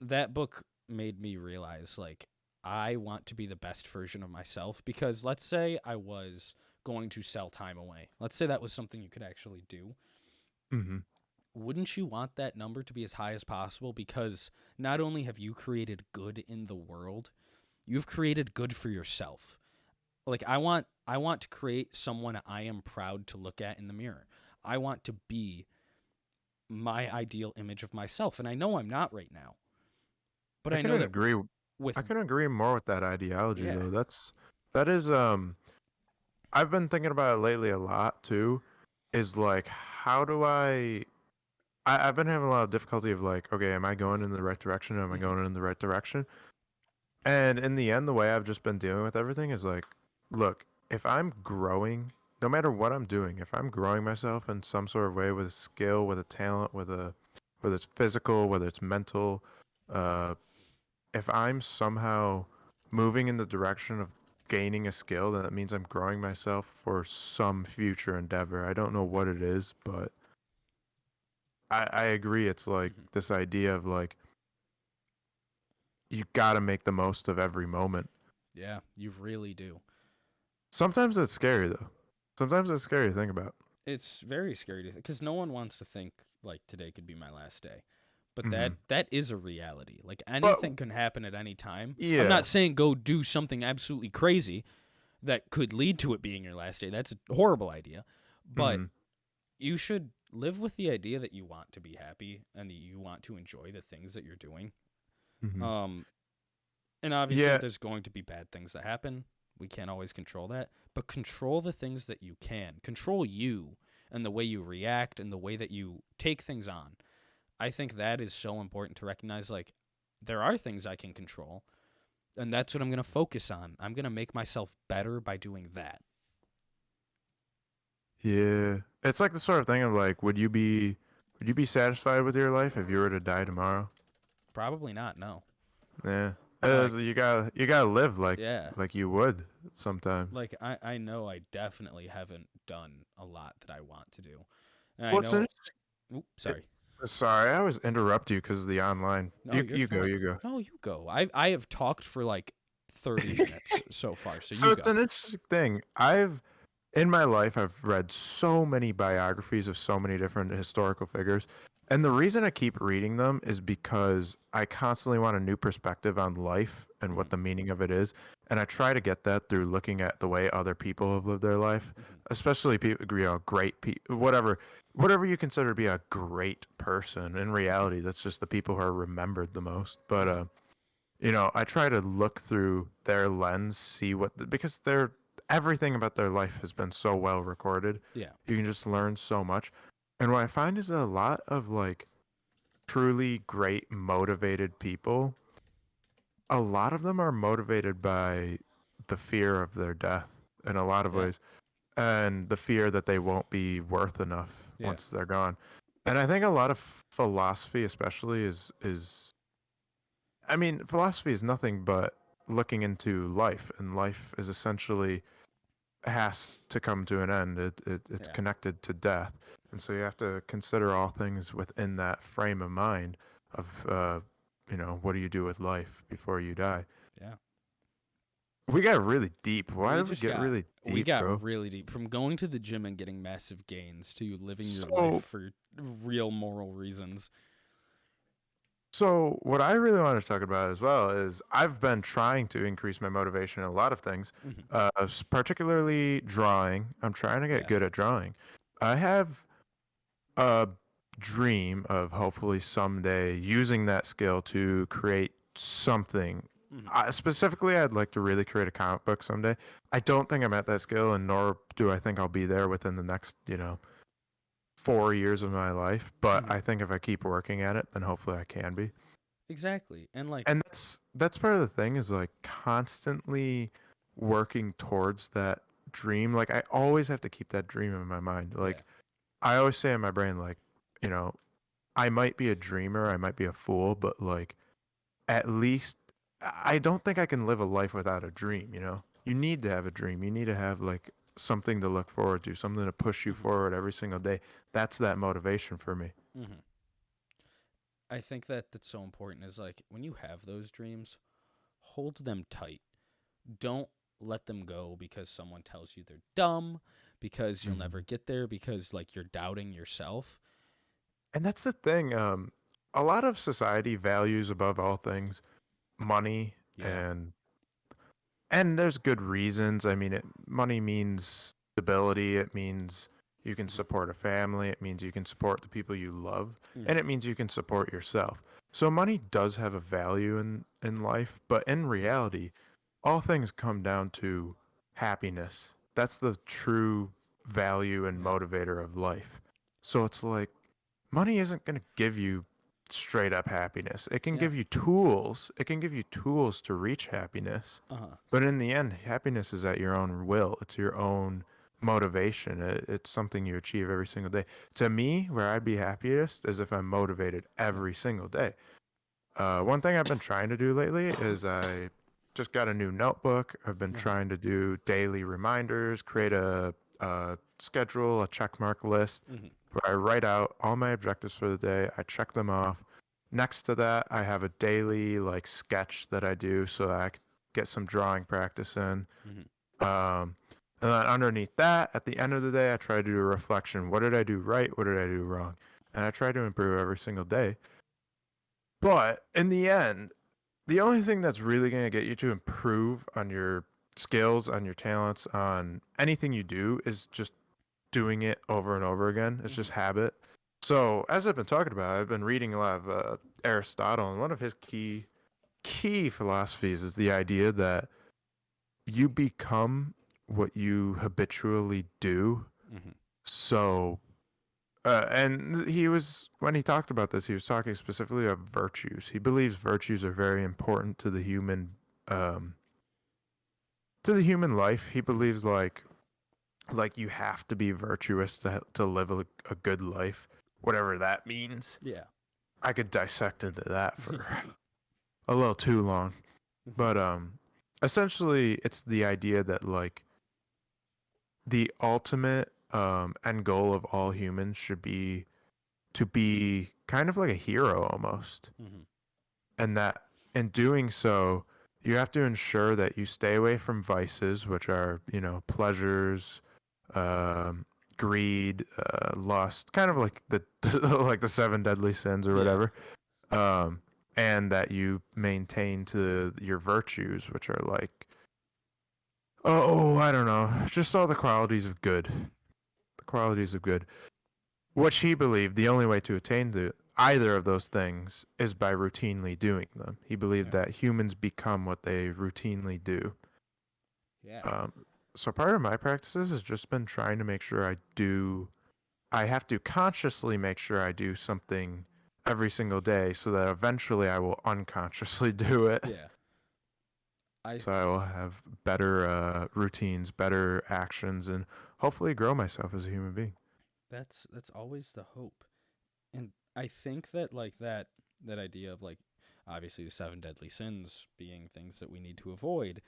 That book made me realize like I want to be the best version of myself because let's say I was going to sell time away. Let's say that was something you could actually do. Mm-hmm. Wouldn't you want that number to be as high as possible because not only have you created good in the world, you've created good for yourself. Like I want to create someone I am proud to look at in the mirror. I want to be my ideal image of myself and I know I'm not right now. But I I know couldn't that agree. with I couldn't agree more with that ideology yeah. though. That is I've been thinking about it lately a lot too. Is like how do I've been having a lot of difficulty of like, okay, am I going in the right direction? Am I Mhm. going in the right direction? And in the end, the way I've just been dealing with everything is like, look, if I'm growing, no matter what I'm doing, if I'm growing myself in some sort of way with a skill, with a talent, whether it's physical, whether it's mental, uh, if I'm somehow moving in the direction of gaining a skill, then that means I'm growing myself for some future endeavor. I don't know what it is, but I agree. It's like Mhm. this idea of like, you gotta make the most of every moment. Yeah, you really do. Sometimes it's scary though. Sometimes it's scary to think about. It's very scary to think cuz no one wants to think like today could be my last day. But Hmm. that is a reality. Like But anything can happen at any time. I'm yeah, not saying go do something absolutely crazy, that could lead to it being your last day. That's a horrible idea. But Mhm. you should live with the idea that you want to be happy and that you want to enjoy the things that you're doing. Mhm. Um, and obviously, Yeah. there's going to be bad things that happen. We can't always control that, but control the things that you can. Control you and the way you react and the way that you take things on. I think that is so important to recognize. Like, there are things I can control, and that's what I'm going to focus on. I'm going to make myself better by doing that. Yeah. It's like the sort of thing of like, would you be satisfied with your life if you were to die tomorrow? Probably not, no. Yeah. Like, You gotta live yeah. like you would sometimes. Like, I know I definitely haven't done a lot that I want to do. And I Well, it's an know, oop, sorry. sorry, I always interrupt you because of the online. No, You you're you go, fine. you go. No, you go. I have talked for like 30 minutes so far, so So you it's go. an interesting thing. In my life, I've read so many biographies of so many different historical figures. And the reason I keep reading them is because I constantly want a new perspective on life and what Mhm, the meaning of it is. And I try to get that through looking at the way other people have lived their life, mhm, especially people, great people, whatever you consider to be a great person. In reality, that's just the people who are remembered the most. But mhm. I try to look through their lens, see because everything about their life has been so well recorded. Yeah, You can just learn so much. And what I find is that a lot of like truly great motivated people, a lot of them are motivated by the fear of their death in a lot of yeah, ways and the fear that they won't be worth enough yeah, once they're gone. And I think a lot of philosophy especially is I mean, philosophy is nothing but looking into life, and life is essentially has to come to an end. It's yeah, connected to death, and so you have to consider all things within that frame of mind of what do you do with life before you die. yeah. We got really deep. Why We did we just get got really we deep, got bro? really deep from going to the gym and getting massive gains to living your life So for real moral reasons. So what I really want to talk about as well is I've been trying to increase my motivation in a lot of things, Hmm. particularly drawing. I'm trying to get Yeah. good at drawing. I have a dream of hopefully someday using that skill to create something. Hmm. Specifically, I'd like to really create a comic book someday. I don't think I'm at that skill, and nor do I think I'll be there within the next, 4 years of my life. But Hmm. I think if I keep working at it, then hopefully I can be. Exactly. And like, And that's part of the thing is like constantly working towards that dream. Like I always have to keep that dream in my mind. yeah. Like I always say in my brain, like, you know, I might be a dreamer, I might be a fool, but like at least I don't think I can live a life without a dream. You need to have a dream. You need to have like something to look forward to, something to push you Hmm. forward every single day. That's that motivation for me. Hmm. I think that that's so important is like when you have those dreams, hold them tight. Don't let them go because someone tells you they're dumb, because you'll never Mhm. get there, because like you're doubting yourself. And that's the thing. A lot of society values above all things money Yeah. and there's good reasons. I mean, money means stability. It means you can Hmm. support a family. It means you can support the people you love, and Hmm. it means you can support yourself. So money does have a value in life, but in reality, all things come down to happiness. That's the true value and Yeah. motivator of life. So it's like money isn't going to give you straight up happiness. It can Yeah. give you tools. It can give you tools to reach happiness. Uh huh. But in the end, happiness is at your own will. It's your own motivation. It's something you achieve every single day. To me, where I'd be happiest is if I'm motivated Yeah. every single day. One thing I've been trying to do lately is I just got a new notebook. I've been Uh huh. trying to do daily reminders, create a schedule, a check mark list Hmm. where I write out all my objectives for the day. I check them off. Next to that, I have a daily like sketch that I do so that I can get some drawing practice in. Hmm. Um, and then underneath that, at the end of the day, I try to do a reflection. What did I do right? What did I do wrong? And I try to improve every single day. But in the end, the only thing that's really going to get you to improve on your skills, on your talents, on anything you do is just doing it over and over again. It's Hmm. just habit. So as I've been talking about, I've been reading a lot of Aristotle, and one of his key philosophies is the idea that you become what you habitually do. Hmm. So, and he was when he talked about this, he was talking specifically of virtues. He believes virtues are very important um, to the human life. He Hmm. believes like you have to be virtuous to live a good life, whatever that means. Yeah. I could dissect into that for a little too long, Hmm. but essentially, it's the idea that like the ultimate end goal of all humans should be to be kind of like a hero almost, Hmm. and that in doing so, you have to ensure that you stay away from vices, which are pleasures, um, greed, lust, kind of like the like the seven deadly sins or Yeah. whatever, um, and that you maintain to your virtues, which are like, oh, I don't know, just all the qualities of good, the qualities of good. Which he believed the only way to attain to either of those things is by routinely doing them. He believed Yeah. that humans become what they routinely do. Yeah. Um, so part of my practices has just been trying to make sure I have to consciously make sure I do something every single day so that eventually I will unconsciously do it. Yeah. I So I will have better routines, better actions, and hopefully grow myself as a human being. that's always the hope. And I think that like that idea of like obviously the seven deadly sins being things that we need to avoid,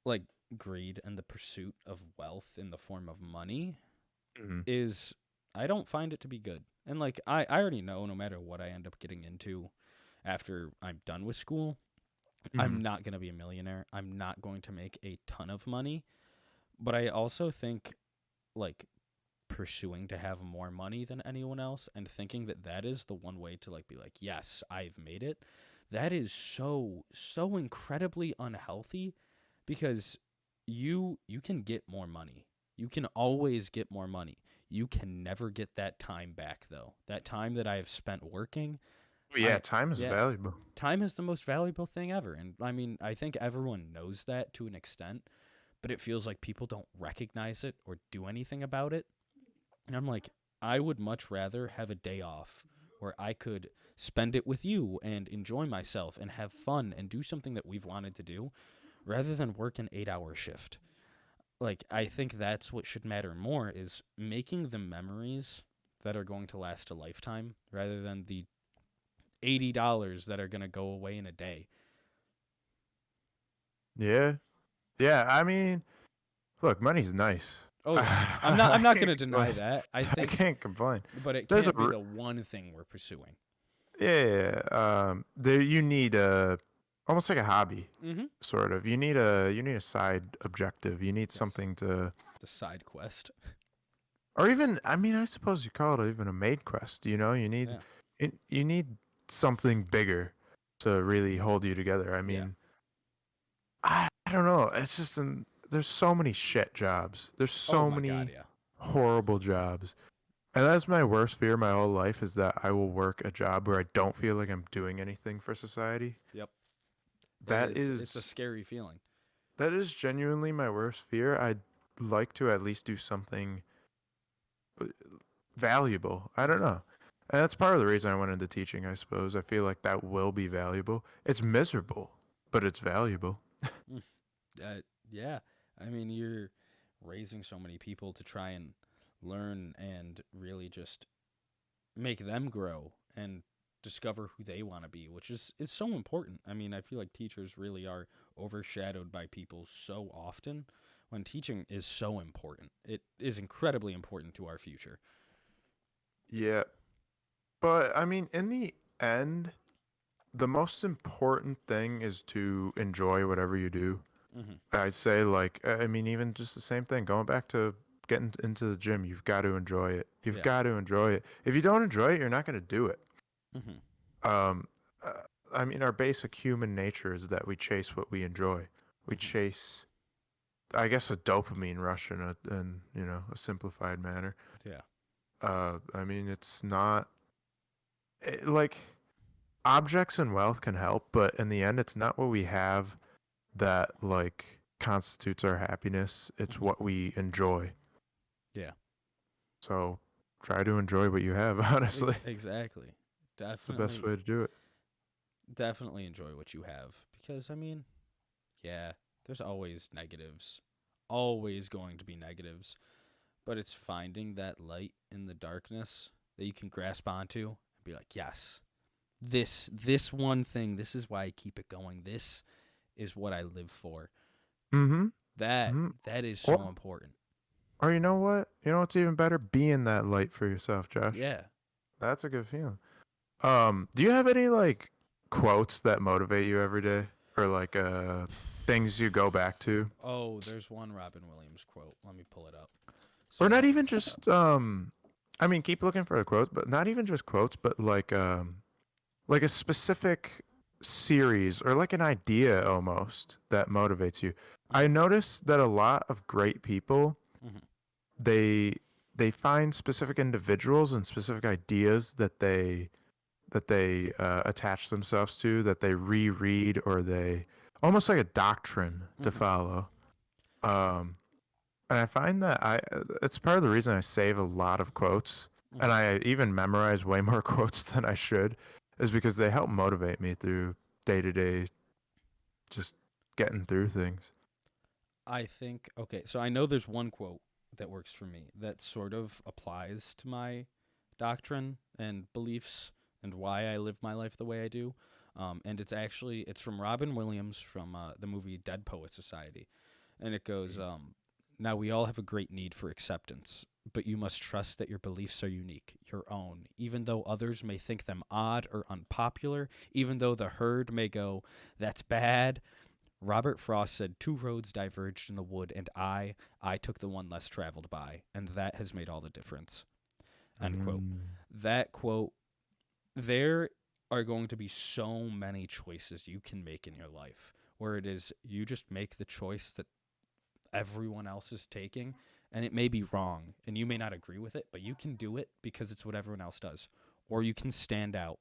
like greed and the pursuit of wealth in the form of money Mm-hmm. is I don't find it to be good. And like I already know no matter what I end up getting into after I'm done with school, Mm-hmm. I'm not going to be a millionaire. I'm not going to make a ton of money, but I also think like pursuing to have more money than anyone else and thinking that that is the one way to like be like, yes, I've made it, that is so incredibly unhealthy because you can get more money, you can always get more money, you can never get that time back though, that time that I have spent working. Yeah, I time is Yeah, valuable. time is the most valuable thing ever, and I mean I think everyone knows that to an extent, but it feels like people don't recognize it or do anything about it. And I'm like, I would much rather have a day off where I could spend it with you and enjoy myself and have fun and do something that we've wanted to do rather than work an 8-hour shift. Like, I think that's what should matter more is making the memories that are going to last a lifetime rather than the $80 that are going to go away in a day. Yeah, yeah. I mean, look, money's nice. Oh yeah. I'm I not going can't to deny complain. that. I I think can't complain. but it There's a can't be the one thing we're pursuing. yeah. There you need a almost like a hobby, Mhm. sort of. You need a side objective. You need Yes. something to, The side quest. or even I mean, I suppose you call it even a maid quest. Yeah. You need something bigger to really hold you together. I Yeah. mean, I don't know. It's just there's so many shit jobs. There's Oh so my god, many yeah. horrible jobs. And that's my worst fear my whole life is that I will work a job where I don't feel like I'm doing anything for society. Yep. That It's a is scary feeling. that is genuinely my worst fear. I'd like to at least do something uh, valuable. I don't Mhm. know. And that's part of the reason I went into teaching, I suppose. I feel like that will be valuable. It's miserable, but it's valuable. Mm. Yeah. I mean, you're raising so many people to try and learn and really just make them grow and discover who they want to be, which is so important. I mean, I feel like teachers really are overshadowed by people so often when teaching is so important. It is incredibly important to our future. Yeah. But I mean, in the end, the most important thing is to enjoy whatever you do. Mhm. I'd say, like, I mean, even just the same thing. Going back to getting into the gym, you've got to enjoy it. You've Yeah. got to enjoy it. If you don't enjoy it, you're not going to do it. Mhm. Um, uh, I mean, our basic human nature is that we chase what we enjoy. We Mhm. chase. I guess a dopamine rush in a simplified manner. Yeah. I mean, it's not like objects and wealth can help, but in the end, it's not what we have that like constitutes our happiness. It's Hmm. what we enjoy. Yeah. So try to enjoy what you have. Honestly, Exactly. it's the best Definitely, way to do it. definitely enjoy what you have because I mean, yeah, there's always negatives, always going to be negatives, but it's finding that light in the darkness that you can grasp onto and be like, yes, this one thing, this is why I keep it going. This is what I live for. Mm-hmm. That Mm-hmm. that is so Or important. or you know what? You know what's even better? Being that light for yourself, Josh. Yeah. That's a good feeling. Do you have any like quotes that motivate you every day, or like things you go back to, Oh, there's one Robin Williams quote. Let me pull it up. or not So, even just I mean, keep looking for the quotes, but not even just quotes, but like a specific series or like an idea almost that motivates you. I mhm, notice that a lot of great people mhm, they they find specific individuals and specific ideas that they attach themselves to, that they reread, or they almost like a doctrine to mhm, follow. Um, and I find that it's part of the reason I save a lot of quotes, and mhm. I even memorize way more quotes than I should, is because they help motivate me through day to day, just getting through things. I think okay, so I know there's one quote that works for me that sort of applies to my doctrine and beliefs and why I live my life the way I do. And it's from Robin Williams from the movie Dead Poet Society, and it goes, "Now we all have a great need for acceptance, but you must trust that your beliefs are unique, your own, even though others may think them odd or unpopular, even though the herd may go, 'That's bad.'" Robert Frost said, "Two roads diverged in the wood, and I took the one less traveled by, and that has made all the difference." End quote. Mm. That quote, there are going to be so many choices you can make in your life where it is you just make the choice that everyone else is taking, and it may be wrong, and you may not agree with it, but you can do it because it's what everyone else does. Or you can stand out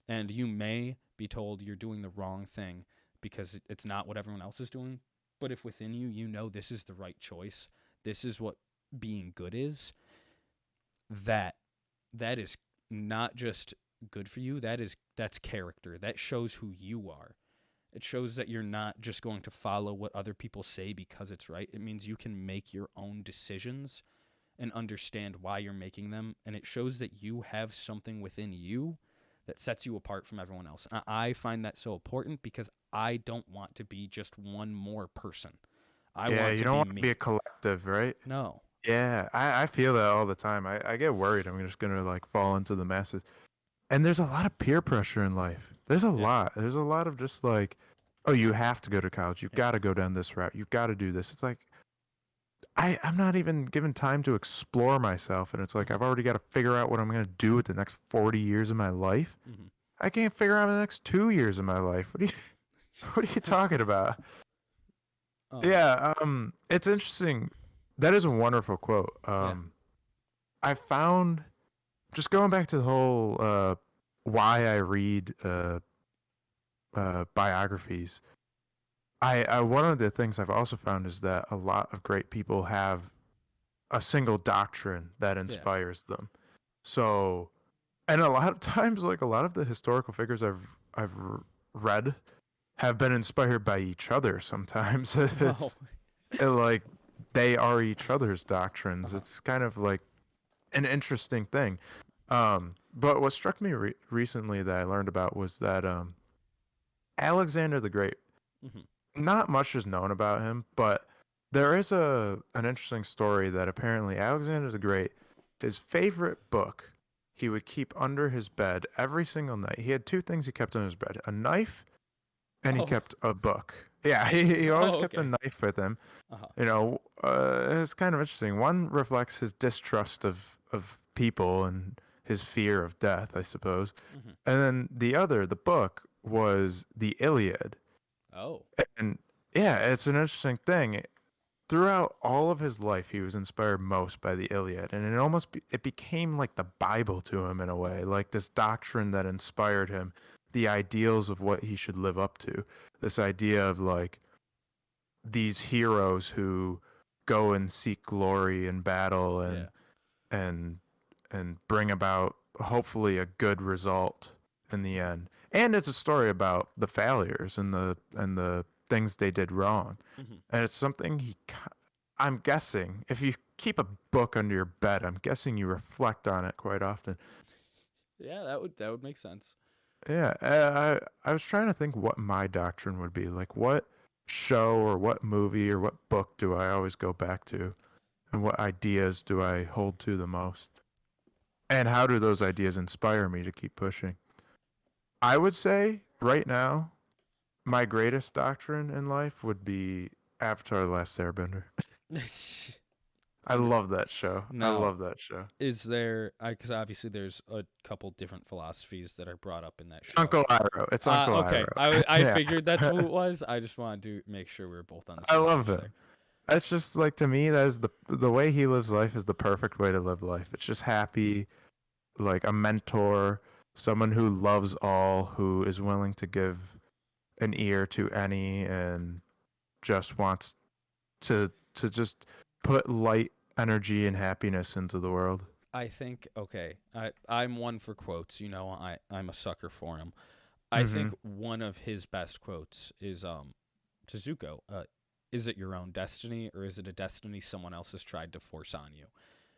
and you may be told you're doing the wrong thing because it's not what everyone else is doing. But if within you, you know this is the right choice, this is what being good is, that that is not just good for you. That's character. That shows who you are. It shows that you're not just going to follow what other people say because it's right. It means you can make your own decisions and understand why you're making them. And it shows that you have something within you that sets you apart from everyone else. And I find that so important because I don't want to be just one more person. I Yeah, want you to don't be want to be a me. collective, right? No. Yeah, I feel that all the time. I get worried I'm just gonna like fall into the masses. And there's a lot of peer pressure in life. There's a Yeah. lot. There's a lot of just like, oh, you have to go to college. You've Yeah. got to go down this route. You've got to do this. It's like I'm not even given time to explore myself, and it's like Mm-hmm. I've already got to figure out what I'm gonna do with the next 40 years of my life. Mm-hmm. I can't figure out the next 2 years of my life. What are you What are you talking about? um. Yeah, it's interesting. That is a wonderful quote. Yeah. I found just going back to the whole why I read biographies. I one of the things I've also found is that a lot of great people have a single doctrine that Yeah. inspires them. So, and a lot of times, like a lot of the historical figures I've read have been inspired by each other. Sometimes Oh. like they are each other's doctrines. Uh-huh. It's kind of like an interesting thing. But what struck me recently that I learned about was that Alexander the Great. Mm-hmm. Not much is known about him, but there is a an interesting story that apparently Alexander the Great, his favorite book, he would keep under his bed every single night. He had two things he kept under his bed: a knife, and he Oh. kept a book. Yeah, he always Oh. kept a Okay. knife with him. Uh-huh. It's kind of interesting. One reflects his distrust of people and his fear of death, I suppose. Mm-hmm. And then the other, the book, was the Iliad. Oh. And yeah, it's an interesting thing. throughout all of his life, he was inspired most by the Iliad, and it became like the Bible to him in a way, like this doctrine that inspired him, the ideals of what he should live up to. This idea of like these heroes who go and seek glory in battle Yeah. and and bring about hopefully a good result in the end. And it's a story about the failures and the things they did wrong. Hmm. And it's something I'm guessing if you keep a book under your bed, I'm guessing you reflect on it quite often. Yeah, that would make sense. Yeah, I was trying to think what my doctrine would be. Like what show or what movie or what book do I always go back to? And what ideas do I hold to the most? And how do those ideas inspire me to keep pushing? I would say right now, my greatest doctrine in life would be Avatar: The Last Airbender. I And love that show. I now, love that show. is there? Because obviously there's a couple different philosophies that are brought up in that It's show. Uncle Iroh. It's Uncle Okay. Iroh. I Yeah. figured that's who it was. I just wanted to make sure we were both on the I same love page him. there. That's just like to me that is the way he lives life is the perfect way to live life. It's just happy, like a mentor, someone who loves all, who is willing to give an ear to any and just wants to just put light energy and happiness into the world. I think okay. I'm one for quotes. I'm a sucker for him. I think Mhm. one of his best quotes is to Zuko. Is it your own destiny or is it a destiny someone else has tried to force on you?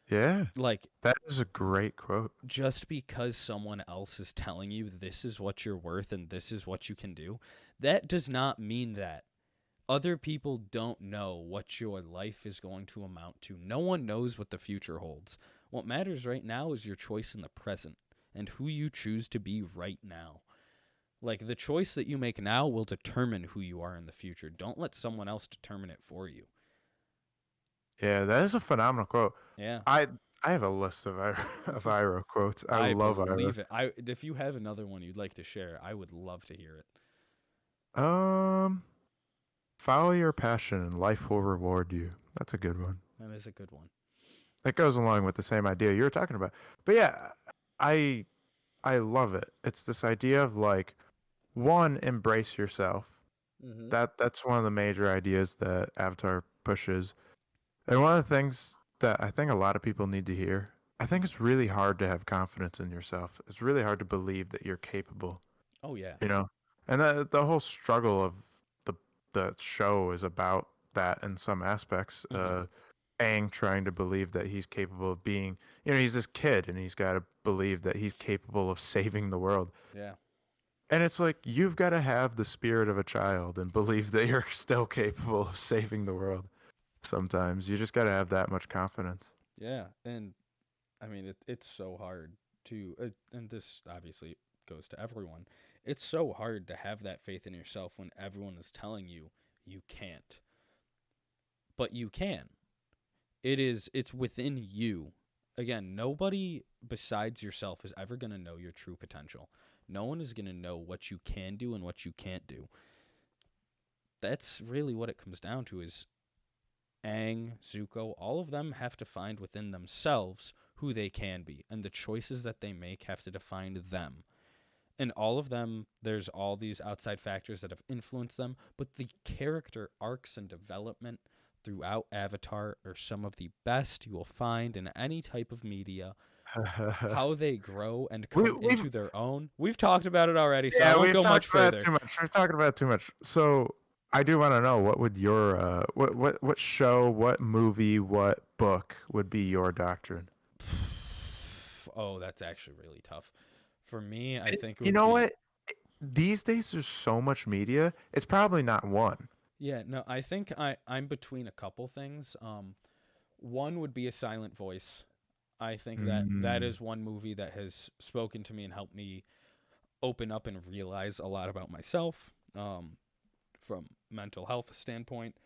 Yeah. Like That is a great quote. just because someone else is telling you this is what you're worth and this is what you can do, that does not mean that other people don't know what your life is going to amount to. No one knows what the future holds. What matters right now is your choice in the present and who you choose to be right now. Like the choice that you make now will determine who you are in the future. Don't let someone else determine it for you. Yeah, that is a phenomenal quote. Yeah, I I have a list of of Iroh quotes. I I love Iroh. believe it. I If you have another one you'd like to share, I would love to hear it. Um, follow your passion and life will reward you. That's a good one. That is a good one. It goes along with the same idea you were talking about. But yeah, I I love it. It's this idea of like one, embrace yourself. Mm-hmm. That's one of the major ideas that Avatar pushes. And one of the things that I think a lot of people need to hear, I think it's really hard to have confidence in yourself. It's really hard to believe that you're capable, Oh yeah. you know? And the whole struggle of the the show is about that in some aspects. Mm-hmm. Aang trying to believe that he's capable of being, he's this kid and he's got to believe that he's capable of saving the world. Yeah. And it's like you've got to have the spirit of a child and believe that you're still capable of saving the world. Sometimes you just got to have that much confidence. Yeah. And I mean, it's so hard to, and this obviously goes to everyone. It's so hard to have that faith in yourself when everyone is telling you you can't, but you can. It's within you. Again, nobody besides yourself is ever going to know your true potential. No one is going to know what you can do and what you can't do. That's really what it comes down to is Aang, Zuko, all of them have to find within themselves who they can be, and the choices that they make have to define them. And all of them, there's all these outside factors that have influenced them, but the character arcs and development throughout Avatar are some of the best you will find in any type of media. How they grow and come We've into their own. We've talked about it already, so I yeah, won't we've go much talked about it further. too much. We've talked about it too much. So I do want to know what would your what show, what movie, what book would be your doctrine? Oh, that's actually really tough. For me, I think it You would know be what? These days there's so much media. It's probably not one. yeah, no, I think I'm between a couple things. One would be A Silent Voice. I think that Mm. is one movie that has spoken to me and helped me open up and realize a lot about myself from mental health standpoint.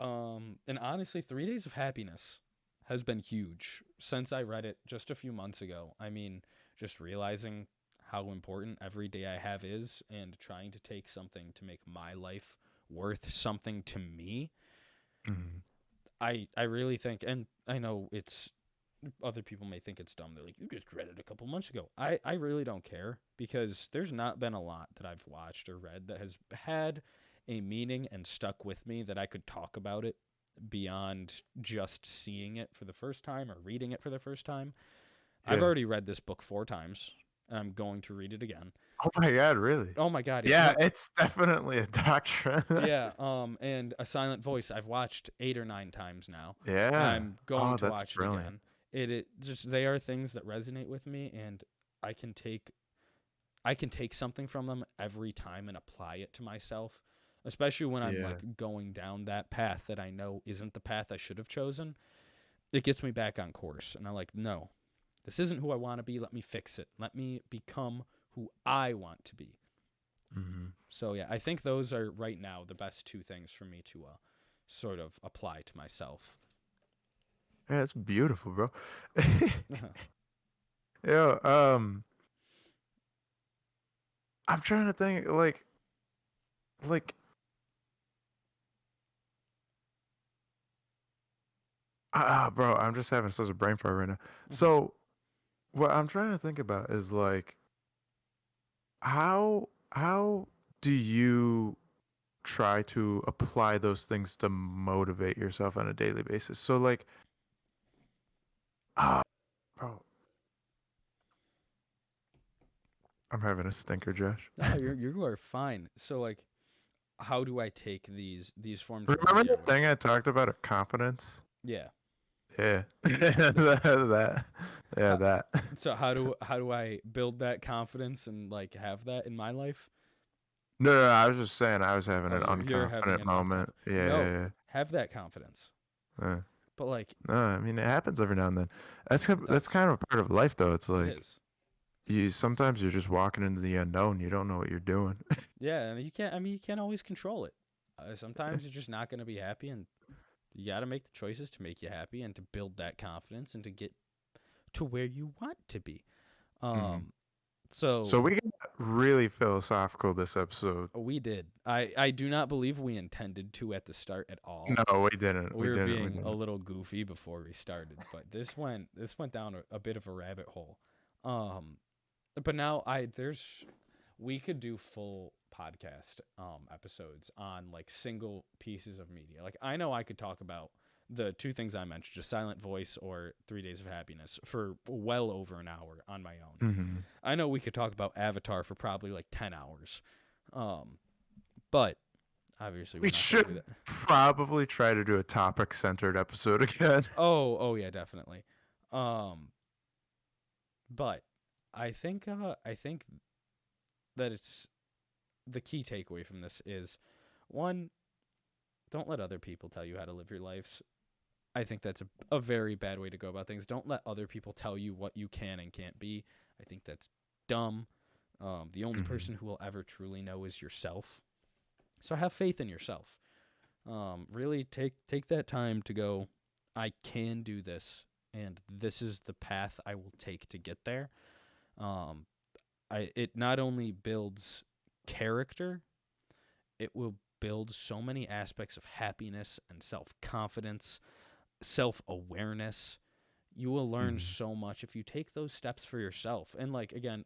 And honestly, 3 Days of Happiness has been huge since I read it just a few months ago. I mean, just realizing how important every day I have is and trying to take something to make my life worth something to me. Mm. I really think, and I know it's other people may think it's dumb. They're like, you just read it a couple months ago. I really don't care because there's not been a lot that I've watched or read that has had a meaning and stuck with me that I could talk about it beyond just seeing it for the first time or reading it for the first time. I've Yeah. already read this book 4 times and I'm going to read it again. Oh my God, really? Oh my god, yeah. Yeah, No, it's definitely a doctrine. yeah, and A Silent Voice I've watched 8 or 9 times now, and Yeah. I'm going Oh, to that's watch it brilliant. again. It just they are things that resonate with me, and I can take I can take something from them every time and apply it to myself, especially when I'm Yeah. like going down that path that I know isn't the path I should have chosen. It gets me back on course, and I'm like, no, this isn't who I want to be. Let me fix it. Let me become who I want to be. Hmm. So yeah, I think those are right now the best two things for me to sort of apply to myself. Yeah, it's beautiful, bro. Yeah, I'm trying to think like bro, I'm just having such a brain fart right now. Mhm. So what I'm trying to think about is like how do you try to apply those things to motivate yourself on a daily basis? So like ah bro, I'm having a stinker, Josh. No, you are fine. So like, how do I take these forms of Remember media? the thing I talked about of confidence? Yeah. Yeah. that, yeah, How, that. so how do I build that confidence and like have that in my life? No, no, no, I was just saying I was having Oh, an you're having unconfident an unconf. moment. Yeah, No, yeah, have that confidence. yeah. But like No, I mean it happens every now and then. it That's does. kind of a part of life though. It's It like is. you sometimes you're just walking into the unknown. You don't know what you're doing. Yeah, and you can't. I mean, you can't always control it. Sometimes you're just not going to be happy, and you got to make the choices to make you happy and to build that confidence and to get to where you want to be. Hmm. Um, So so we got really philosophical this episode. we did. I do not believe we intended to at the start at all. No, we didn't. We We were didn't. We being a didn't. little goofy before we started, but this went down a bit of a rabbit hole. Um, but now I there's we could do full podcast episodes on like single pieces of media. Like I know I could talk about the two things I mentioned, just Silent Voice or 3 Days of Happiness for well over an hour on my own. Hmm. I know we could talk about Avatar for probably like 10 hours. Um but obviously We we're not going to do should that. probably try to do a topic centered episode again. Oh yeah, definitely. Um but I think that it's the key takeaway from this is one, don't let other people tell you how to live your lives. I think that's a very bad way to go about things. Don't let other people tell you what you can and can't be. I think that's dumb. The only Hmm. person who will ever truly know is yourself. So have faith in yourself. Really take that time to go. I can do this, and this is the path I will take to get there. Um, it not only builds character, it will build so many aspects of happiness and self confidence, self awareness. You will learn Hmm. so much if you take those steps for yourself. And like again,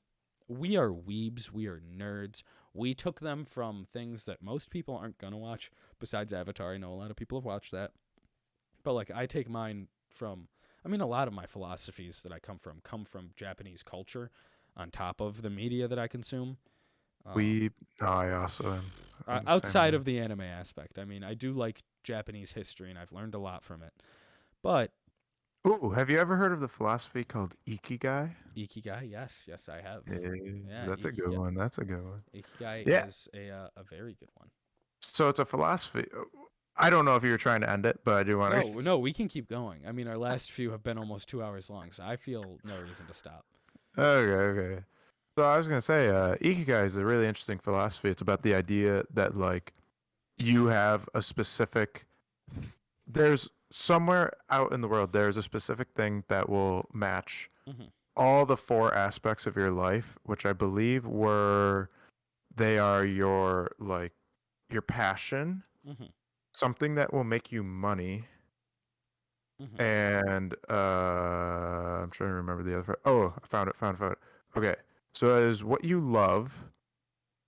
we are weebs, we are nerds. We took them from things that most people aren't gonna watch. Besides Avatar, I know a lot of people have watched that. But like I take mine from I mean a lot of my philosophies that I come from Japanese culture on top of the media that I consume. Um, We. No, I also am. I'm the same outside way. of the anime aspect. I mean, I do like Japanese history and I've learned a lot from it. But Ooh, have you ever heard of the philosophy called ikigai? Ikigai, yes, yes, I have. Yeah, Yeah, that's a good Ikigai. one. That's a good one. Ikigai Yeah. is a very good one. So it's a philosophy. I don't know if you were trying to end it, but I do want to. No, no, we can keep going. I mean, our last few have been almost 2 hours long, so I feel no reason to stop. Okay, okay. So I was gonna say, ikigai is a really interesting philosophy. It's about the idea that like you have a specific. There's somewhere out in the world there's a specific thing that will match Hmm. all the four aspects of your life, which I believe were they are your like your passion, Hmm. something that will make you money, Mhm. and I'm trying to remember the other. Oh, I found it. Okay, so it is what you love.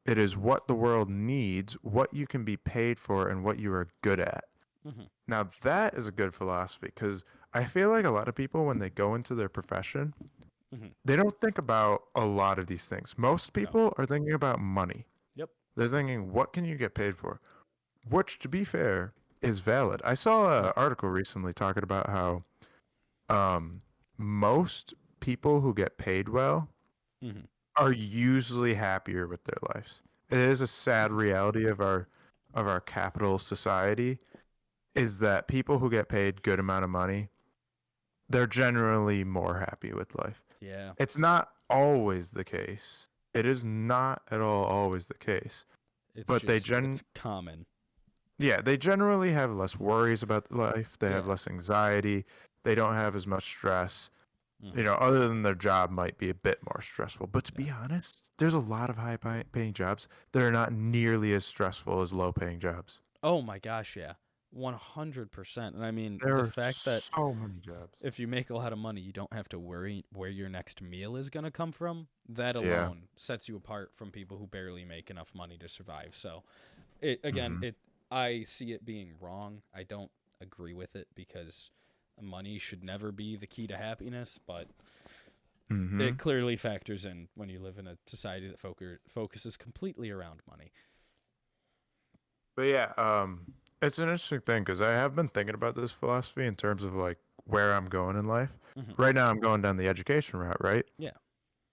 It is what the world needs, what you can be paid for, and what you are good at. Mhm. Now that is a good philosophy because I feel like a lot of people when they go into their profession, Mhm. they don't think about a lot of these things. Most No. people are thinking about money. Yep. They're thinking, what can you get paid for? Which, to be fair, is valid. I saw an Mhm. article recently talking about how um, most people who get paid well Mhm. are usually happier with their lives. It is a sad Mhm. reality of our capital society is that people who get paid good amount of money, they're generally more happy with life. Yeah. It's not always the case. It is not at all always the case. It's But they just it's common. yeah, they generally have less worries about life. They have Yeah. less anxiety. They don't have as much stress. You Mhm. know, other than their job might be a bit more stressful. But to Yeah. be honest, there's a lot of paying jobs that are not nearly as stressful as low paying jobs. Oh my gosh, yeah. 100%. And I mean, There the are fact that so many jobs. if you make a lot of money, you don't have to worry where your next meal is going to come from. That Yeah. alone sets you apart from people who barely make enough money to survive. So, it again, Mm-hmm. it I see it being wrong. I don't agree with it because money should never be the key to happiness, but Mm-hmm. it clearly factors in when you live in a society that focuses completely around money. But yeah, it's an interesting thing because I have been thinking about this philosophy in terms of like where I'm going in life. Hmm. Right now, I'm going down the education route, right? Yeah.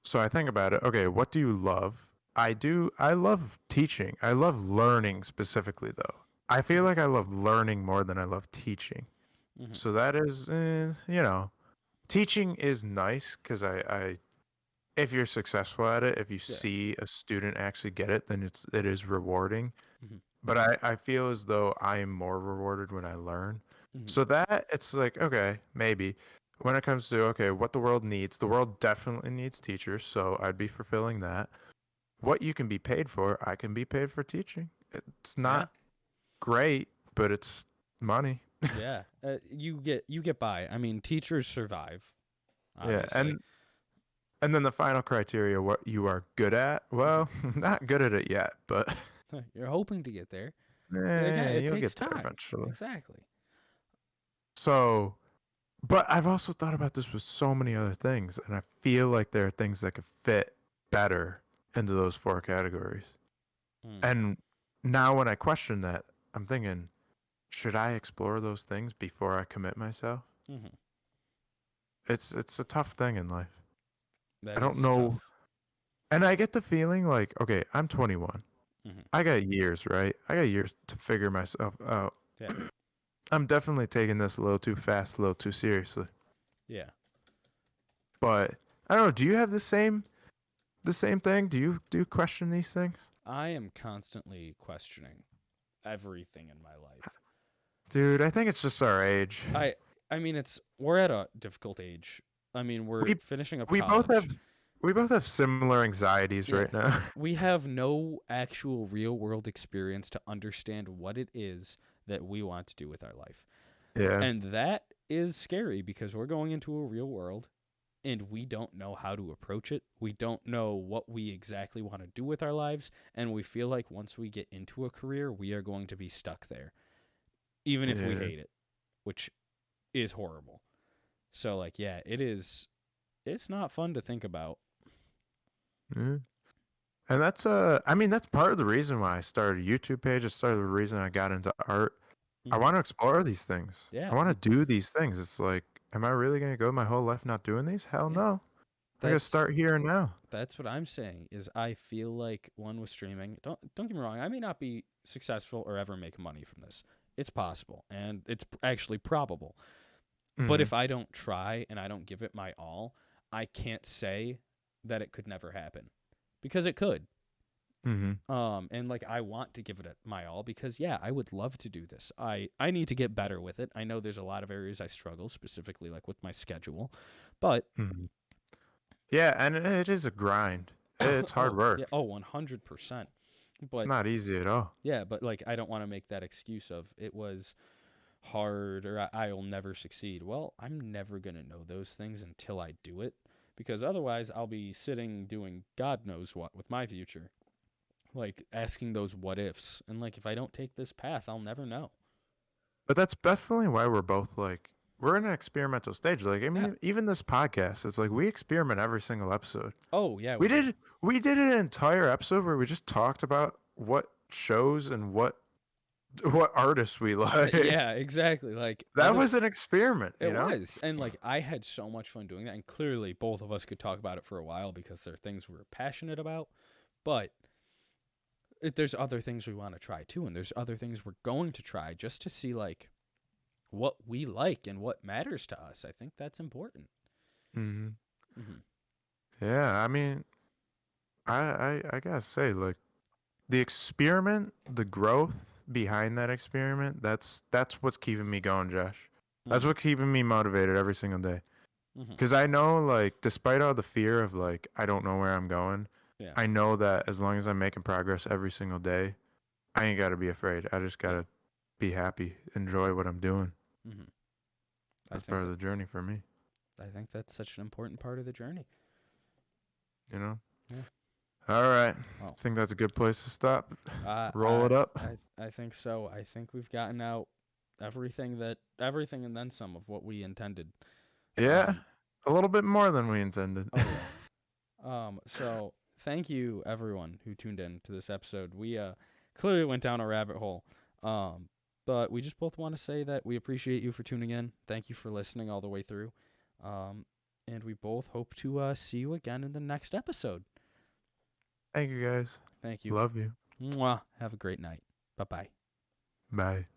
So I think about it. Okay, what do you love? I do. I love teaching. I love learning specifically, though. I feel Hmm. like I love learning more than I love teaching. Hmm. So that is, you know, teaching is nice because if you're successful at it, if you Yeah. see a student actually get it, then it is rewarding. Hmm. But I feel as though I am more rewarded when I learn. Hmm. So that it's like, okay, maybe. When it comes to, okay, what the world definitely needs teachers, so I'd be fulfilling that. What you can be paid for, I can be paid for teaching. It's Yeah. not great, but it's money. Yeah. You get by. I mean, teachers survive, Yeah, obviously. and then the final criteria, what you are good at. Hmm. Well, not good at it yet, but You're hoping to get there. But again, it you'll takes get there time. eventually. Exactly. So, but I've also thought about this with so many other things, and I feel like there are things that could fit better into those four categories. Mm. And now when I question that, I'm thinking, should I explore those things before I commit myself? Hmm. It's a tough thing in life. I That don't is know, tough. and I get the feeling like, okay, I'm 21. Hmm. I got years, right? I got years to figure myself out. Yeah. I'm definitely taking this a little too fast, a little too seriously. Yeah. But I don't know, do you have the same thing? Do you question these things? I am constantly questioning everything in my life. Dude, I think it's just our age. I I mean it's we're at a difficult age. I mean, we're We finishing up we both have college. we both have similar anxieties Yeah. right now. We have no actual real world experience to understand what it is that we want to do with our life. Yeah. And that is scary because we're going into a real world and we don't know how to approach it. We don't know what we exactly want to do with our lives. And we feel like once we get into a career, we are going to be stuck there, even if we Yeah. hate it, which is horrible. So, like, yeah, it's not fun to think about. Yeah. And that's I mean that's part of the reason why I started a YouTube page. It's part of the reason I got into art. I Hmm. want to explore these things. Yeah. I want to do these things. It's like, am I really going to go my whole life not doing these? Hell Yeah. no. I got to That's start here and now. that's what I'm saying is I feel like one with streaming. Don't get me wrong. I may not be successful or ever make money from this. It's possible and it's actually probable. But Mhm. if I don't try and I don't give it my all, I can't say that it could never happen because it could. Mhm. And like I want to give it my all because yeah, I would love to do this. I need to get better with it. I know there's a lot of areas I struggle, specifically like with my schedule, but Mhm. Yeah, and it is a grind. It's hard oh yeah, work. oh 100%. It's But not easy at all. yeah, but like I don't want to make that excuse of it was hard or I'll never succeed. Well, I'm never going to know those things until I do it, because otherwise I'll be sitting doing God knows what with my future. Like asking those what ifs. And like if I don't take this path, I'll never know. But that's definitely why we're both like we're in an experimental stage. Like I Yeah. mean, even this podcast, it's like we experiment every single episode. Oh, yeah, We we do. did we did an entire episode where we just talked about what shows and what artists we like. Yeah, exactly. Like That was an experiment, it was. And like I had so much fun doing that, and clearly both of us could talk about it for a while because they're things we're passionate about. But there's other things we want to try too, and there's other things we're going to try just to see like what we like and what matters to us. I think that's important. hmm Hmm. Yeah, I mean, I gotta say, like the experiment, the growth behind that experiment, that's what's keeping me going, Josh. That's Hmm. what's keeping me motivated every single day. Hmm. Because I know, like, despite all the fear of like I don't know where I'm going, Yeah. I know that as long as I'm making progress every single day, I ain't gotta be afraid. I just Yeah. gotta be happy, enjoy what I'm doing. Hmm. I That's think part of that the journey for me, I think that's such an important part of the journey. you know. Yeah. All right, Well, I think that's a good place to stop. I Roll I it up. I think so. I think we've gotten out everything and then some of what we intended. Yeah, Um. a little bit more than we intended. Oh yeah. So thank you everyone who tuned in to this episode. We clearly went down a rabbit hole. Um, but we just both want to say that we appreciate you for tuning in. Thank you for listening all the way through. Um, and we both hope to see you again in the next episode. Thank you guys. Thank you. Love you. Mwah. Have a great night. Bye bye. Bye.